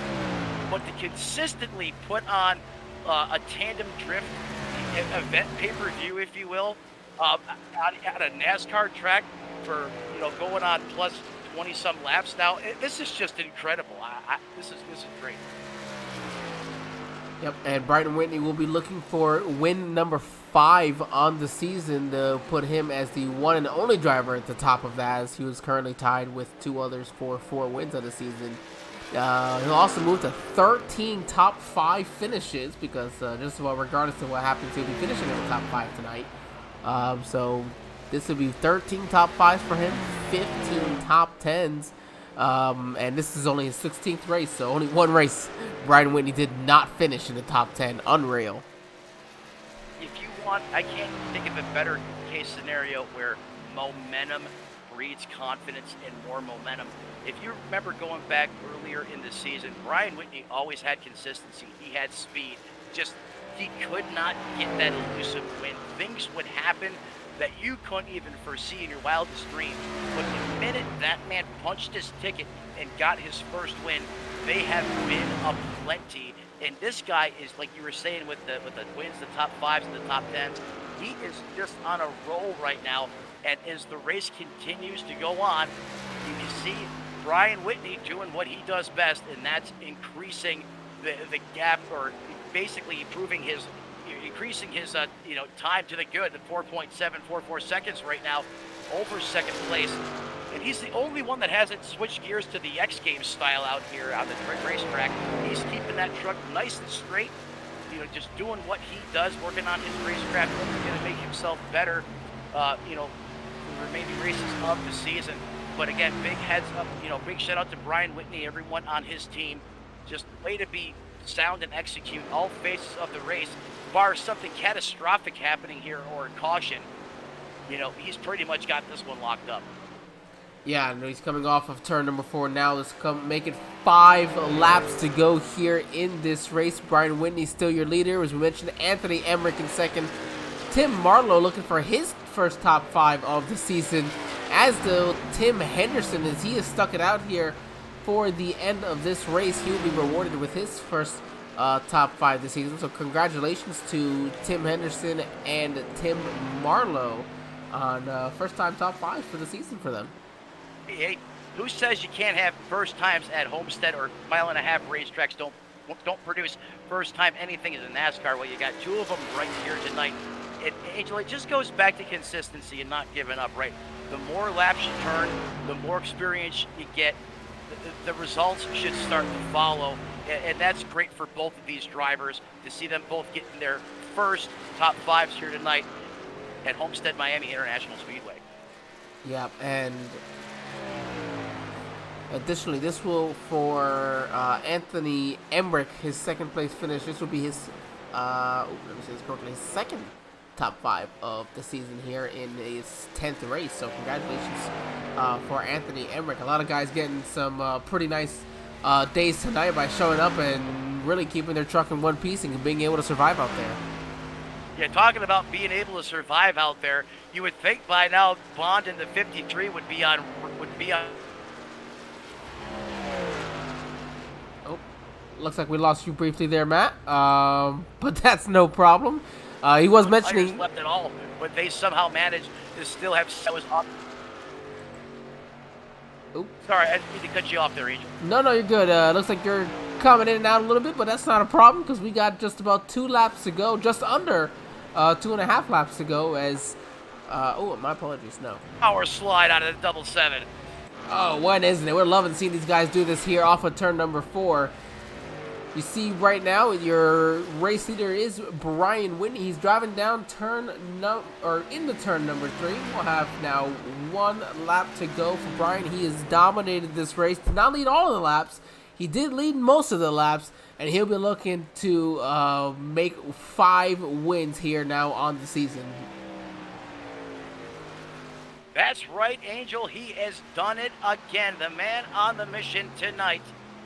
but to consistently put on a tandem drift event pay-per-view, if you will, at a NASCAR track for, you know, going on plus 20-some laps now, this is just incredible. This is great. Yep, and Brian Whitney will be looking for win number 5 on the season to put him as the one and only driver at the top of that, as he was currently tied with 2 others for 4 wins on the season. He'll also move to 13 top 5 finishes, because just about regardless of what happens, he'll be finishing in the top 5 tonight. So this will be 13 top 5s for him, 15 top 10s. And this is only his 16th race, so only one race Brian Whitney did not finish in the top 10. Unreal. If you want, I can't think of a better case scenario where momentum breeds confidence and more momentum. If you remember going back earlier in the season, Brian Whitney always had consistency. He had speed. Just, he could not get that elusive win. Things would happen that you couldn't even foresee in your wildest dreams. But the minute that man punched his ticket and got his first win, they have been aplenty. And this guy is, like you were saying, with the wins, the top 5s and the top 10s, he is just on a roll right now. And as the race continues to go on, you can see Brian Whitney doing what he does best, and that's increasing the gap, or basically increasing his you know, time to the good, the 4.744 seconds right now over second place. And he's the only one that hasn't switched gears to the X Games style out here on the racetrack. He's keeping that truck nice and straight, you know, just doing what he does, working on his racecraft, going to make himself better, you know, for the remaining races of the season. But again, big heads up, you know, big shout out to Brian Whitney, everyone on his team. Just way to be sound and execute all phases of the race. Bar something catastrophic happening here or a caution, you know, he's pretty much got this one locked up. Yeah, and he's coming off of turn number 4 now. Let's make it 5 laps to go here in this race. Brian Whitney still your leader. As we mentioned, Anthony Emmerich in second. Tim Marlowe looking for his first top 5 of the season, as though Tim Henderson, as he has stuck it out here for the end of this race, he will be rewarded with his first top 5 this season. So congratulations to Tim Henderson and Tim Marlowe on first time top 5 for the season for them. Hey, who says you can't have first times at Homestead or mile-and-a-half racetracks don't produce first time anything as a NASCAR? Well, you got 2 of them right here tonight. Angel, it just goes back to consistency and not giving up, right? The more laps you turn, the more experience you get, the results should start to follow. And that's great for both of these drivers to see them both getting their first top 5s here tonight at Homestead-Miami International Speedway. Yeah, and additionally, this will, for Anthony Emmerich, his second place finish, this will be his, let me say this correctly, his second top 5 of the season here in his 10th race. So congratulations for Anthony Emmerich. A lot of guys getting some pretty nice days tonight by showing up and really keeping their truck in one piece and being able to survive out there. Yeah, talking about being able to survive out there, you would think by now Bond in the 53 would be on. Oh, looks like we lost you briefly there, Matt. But that's no problem. He was mentioning Left at all, but they somehow managed to still have. Oop. Sorry, I didn't mean to cut you off there, Angel. No, you're good. Looks like you're coming in and out a little bit, but that's not a problem because we got just about 2 laps to go, just under 2.5 laps to go. As oh, my apologies. No. Power slide out of the double 7. Oh, when isn't it? We're loving seeing these guys do this here off of turn number 4. You see right now your race leader is Brian Whitney. He's driving down into turn number 3. We'll have now 1 lap to go for Brian. He has dominated this race. Did not lead all of the laps. He did lead most of the laps, and he'll be looking to make 5 wins here now on the season. That's right, Angel. He has done it again. The man on the mission tonight.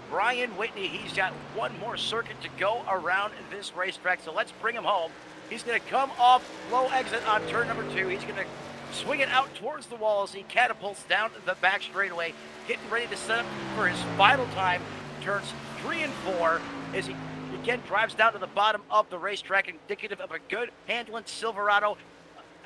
Brian Whitney, he's got 1 more circuit to go around this racetrack, so let's bring him home. He's going to come off low exit on turn number 2. He's going to swing it out towards the wall as he catapults down the back straightaway, getting ready to set up for his final time. Turns 3 and 4 as he again drives down to the bottom of the racetrack, indicative of a good handling Silverado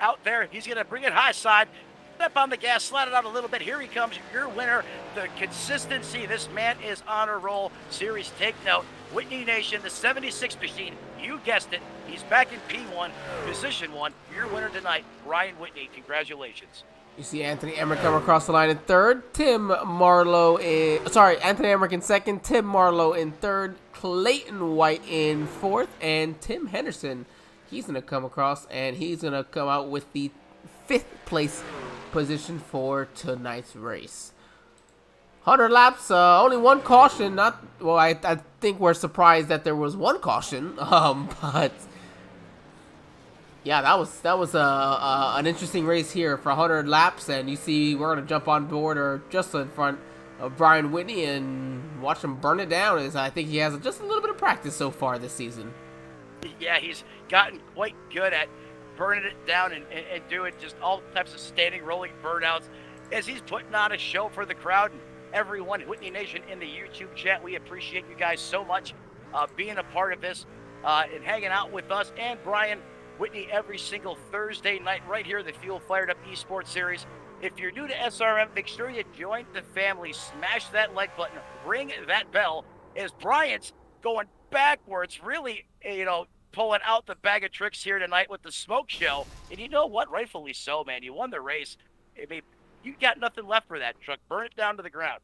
out there. He's going to bring it high side. Step on the gas, slide it out a little bit. Here he comes, your winner. The consistency, this man is on a roll. Series take note. Whitney Nation, the 76 machine. You guessed it. He's back in P1, position 1. Your winner tonight, Brian Whitney. Congratulations. You see Anthony Emmerich come across the line in 3rd. Anthony Emmerich in 2nd. Tim Marlowe in 3rd. Clayton White in 4th. And Tim Henderson, he's going to come across, and he's going to come out with the 5th place position for tonight's race. 100 laps, only 1 caution. I think we're surprised that there was 1 caution. But yeah, that was an interesting race here for 100 laps, and you see we're gonna jump on board or just in front of Brian Whitney and watch him burn it down. As I think he has just a little bit of practice so far this season. Yeah, he's gotten quite good at burning it down and doing just all types of standing, rolling burnouts as he's putting on a show for the crowd and everyone. Whitney Nation in the YouTube chat, we appreciate you guys so much being a part of this and hanging out with us and Brian Whitney every single Thursday night right here, the Fuel Fired Up Esports Series. If you're new to SRM, make sure you join the family, smash that like button, ring that bell as Brian's going backwards, really, pulling out the bag of tricks here tonight with the smoke show. And you know what? Rightfully so, man. You won the race. I mean, you got nothing left for that truck. Burn it down to the ground.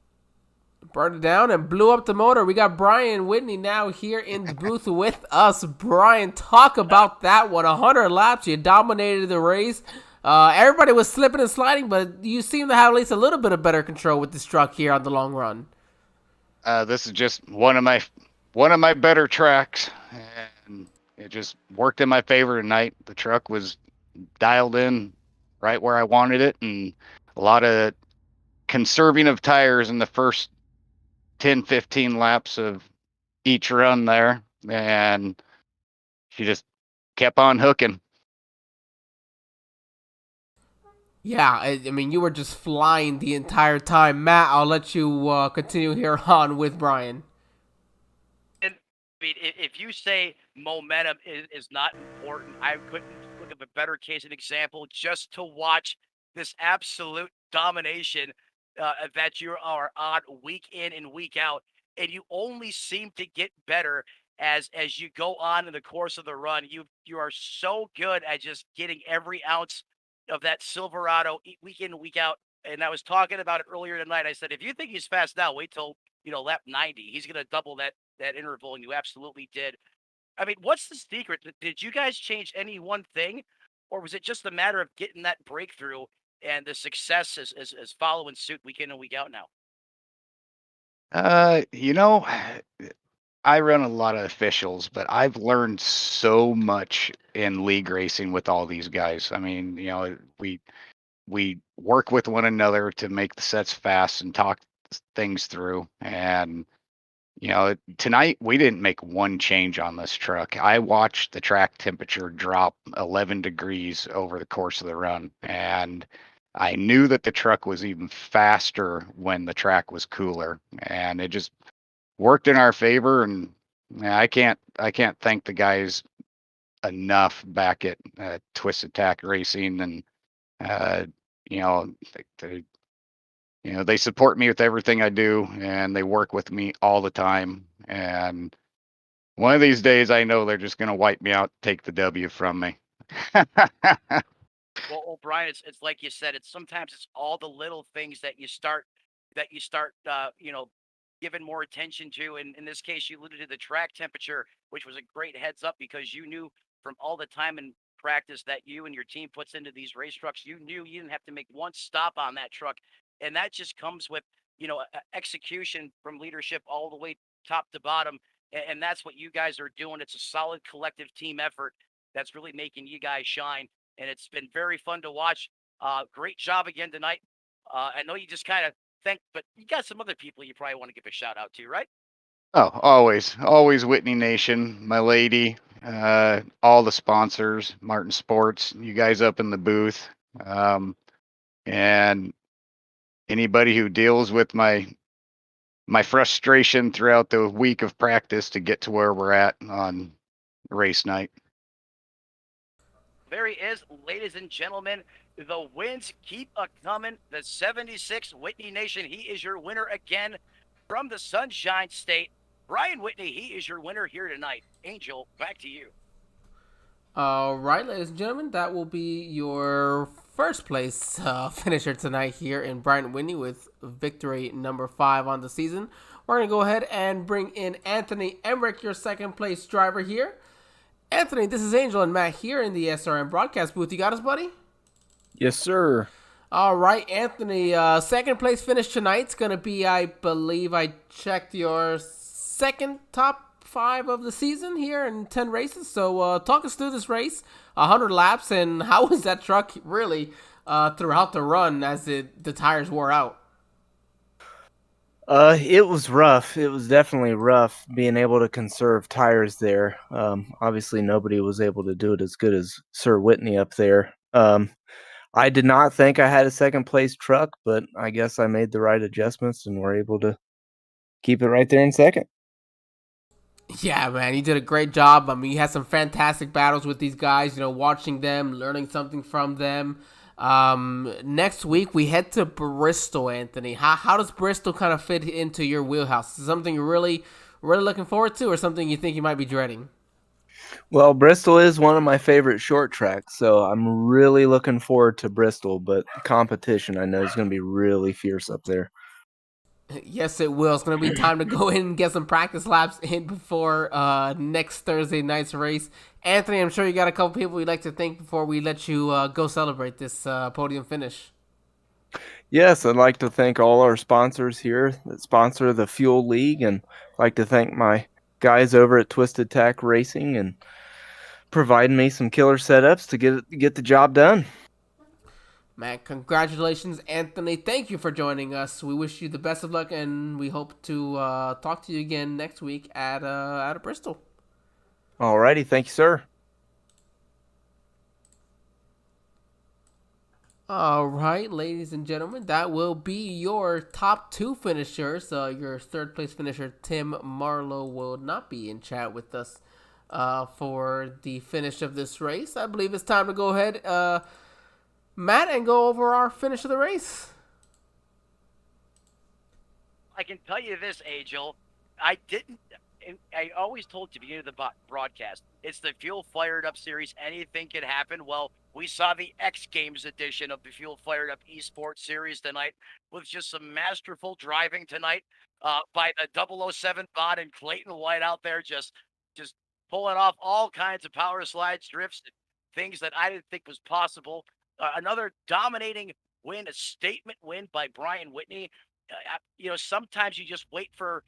Burned it down and blew up the motor. We got Brian Whitney now here in the booth with us. Brian, talk about that one. 100 laps. You dominated the race. Everybody was slipping and sliding, but you seem to have at least a little bit of better control with this truck here on the long run. This is just one of my better tracks, and it just worked in my favor tonight. The truck was dialed in right where I wanted it, and a lot of conserving of tires in the first 10, 15 laps of each run there, and she just kept on hooking. Yeah, I mean, you were just flying the entire time. Matt, I'll let you continue here on with Brian. And I mean, if you say momentum is not important, I couldn't look at a better case and example just to watch this absolute domination that you are on week in and week out. And you only seem to get better as you go on in the course of the run. You are so good at just getting every ounce of that Silverado week in, week out. And I was talking about it earlier tonight. I said, if you think he's fast now, wait till, lap 90. He's going to double that interval, and you absolutely did. I mean, what's the secret? Did you guys change any one thing, or was it just a matter of getting that breakthrough and the success is following suit week in and week out now? I run a lot of officials, but I've learned so much in league racing with all these guys. I mean, we work with one another to make the sets fast and talk things through. And, tonight we didn't make one change on this truck. I watched the track temperature drop 11 degrees over the course of the run. And I knew that the truck was even faster when the track was cooler. And it just worked in our favor, and I can't thank the guys enough back at Twist Attack Racing, and they support me with everything I do, and they work with me all the time. And one of these days, I know they're just gonna wipe me out, take the W from me. Well, Brian, it's like you said. Sometimes it's all the little things that you start given more attention to. And in this case, you alluded to the track temperature, which was a great heads up because you knew from all the time and practice that you and your team puts into these race trucks, you knew you didn't have to make one stop on that truck. And that just comes with, execution from leadership all the way top to bottom. And that's what you guys are doing. It's a solid collective team effort that's really making you guys shine. And it's been very fun to watch. Great job again tonight. I know you just kind of think, but you got some other people you probably want to give a shout out to, right? Oh, always Whitney Nation, my lady, all the sponsors, Martin Sports, you guys up in the booth, and anybody who deals with my frustration throughout the week of practice to get to where we're at on race night. There he is, ladies and gentlemen. The wins keep a coming. The 76 Whitney Nation. He is your winner again from the Sunshine State. Brian Whitney, he is your winner here tonight. Angel, back to you. All right, ladies and gentlemen, that will be your first place finisher tonight here in Brian Whitney with victory number 5 on the season. We're going to go ahead and bring in Anthony Emmerich, your second place driver here. Anthony, this is Angel and Matt here in the SRM broadcast booth. You got us, buddy? Yes, sir. All right, Anthony, second place finish tonight's going to be, I believe I checked, your second top 5 of the season here in 10 races. So talk us through this race, 100 laps, and how was that truck really throughout the run as the tires wore out? It was rough. It was definitely rough being able to conserve tires there. Obviously, nobody was able to do it as good as Sir Whitney up there. I did not think I had a second place truck, but I guess I made the right adjustments and were able to keep it right there in second. Yeah, man, you did a great job. I mean, you had some fantastic battles with these guys, watching them, learning something from them. Next week, we head to Bristol, Anthony. How does Bristol kind of fit into your wheelhouse? Is it something you're really, really looking forward to or something you think you might be dreading? Well, Bristol is one of my favorite short tracks, so I'm really looking forward to Bristol, but competition I know is going to be really fierce up there. Yes, it will. It's going to be time to go in and get some practice laps in before next Thursday night's race. Anthony, I'm sure you got a couple people you'd like to thank before we let you go celebrate this podium finish. Yes, I'd like to thank all our sponsors here that sponsor the Fuel League, and I'd like to thank my guys over at Twisted Tack Racing and providing me some killer setups to get the job done. Man, congratulations, Anthony. Thank you for joining us. We wish you the best of luck, and we hope to talk to you again next week at Bristol. Alrighty, thank you, sir. All right, ladies and gentlemen, that will be your top 2 finishers. Your third place finisher, Tim Marlowe, will not be in chat with us for the finish of this race. I believe it's time to go ahead, Matt, and go over our finish of the race. I can tell you this, Angel. I always told you at the beginning of the broadcast, it's the Fuel Fired Up series. Anything can happen. Well, we saw the X Games edition of the Fuel Fired Up eSports series tonight with just some masterful driving tonight by the 007 bot and Clayton White out there just pulling off all kinds of power slides, drifts, and things that I didn't think was possible. Another dominating win, a statement win by Brian Whitney. Sometimes you just wait for,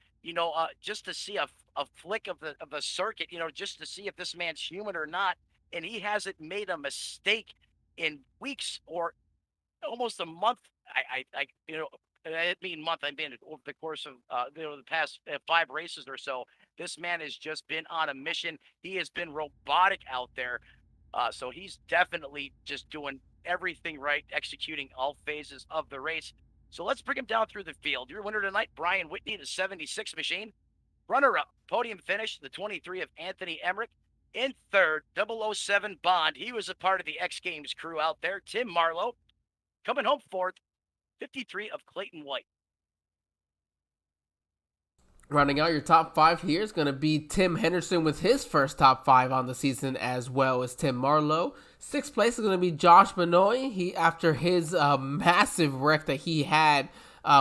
just to see a flick of the circuit, just to see if this man's human or not. And he hasn't made a mistake in weeks or almost a month. I didn't mean month. I mean over the course of the past 5 races or so. This man has just been on a mission. He has been robotic out there. So he's definitely just doing everything right, executing all phases of the race. So let's bring him down through the field. Your winner tonight, Brian Whitney, the 76 machine. Runner-up, podium finish, the 23 of Anthony Emmerich. In third, 007 Bond. He was a part of the X Games crew out there. Tim Marlowe. Coming home fourth, 53 of Clayton White. Rounding out your top 5 here is going to be Tim Henderson with his first top 5 on the season, as well as Tim Marlowe. 6th place is going to be Josh Benoit. After his massive wreck that he had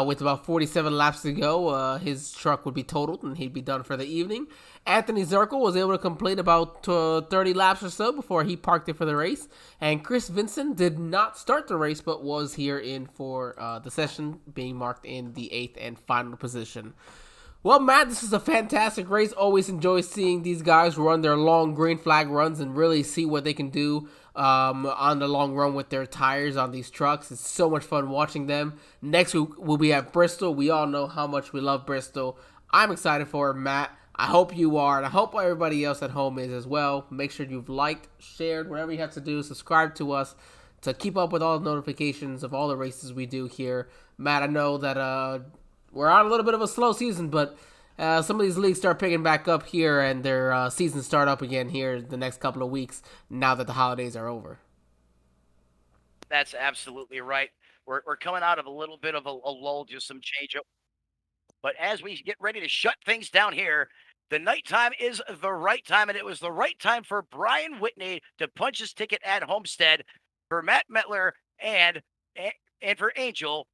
with about 47 laps to go, his truck would be totaled and he'd be done for the evening. Anthony Zirkle was able to complete about 30 laps or so before he parked it for the race. And Chris Vincent did not start the race, but was here in for the session, being marked in the 8th and final position. Well, Matt, this is a fantastic race. Always enjoy seeing these guys run their long green flag runs and really see what they can do on the long run with their tires on these trucks. It's so much fun watching them. Next week, we'll be at Bristol. We all know how much we love Bristol. I'm excited for it, Matt. I hope you are, and I hope everybody else at home is as well. Make sure you've liked, shared, whatever you have to do. Subscribe to us to keep up with all the notifications of all the races we do here. Matt, I know that we're on a little bit of a slow season, but some of these leagues start picking back up here, and their seasons start up again here the next couple of weeks now that the holidays are over. That's absolutely right. We're coming out of a little bit of a lull, just some change up. But as we get ready to shut things down here, the nighttime is the right time, and it was the right time for Brian Whitney to punch his ticket at Homestead. For Matt Metler and for Angel,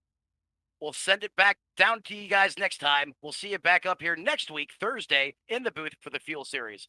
we'll send it back down to you guys next time. We'll see you back up here next week, Thursday, in the booth for the Fuel Series.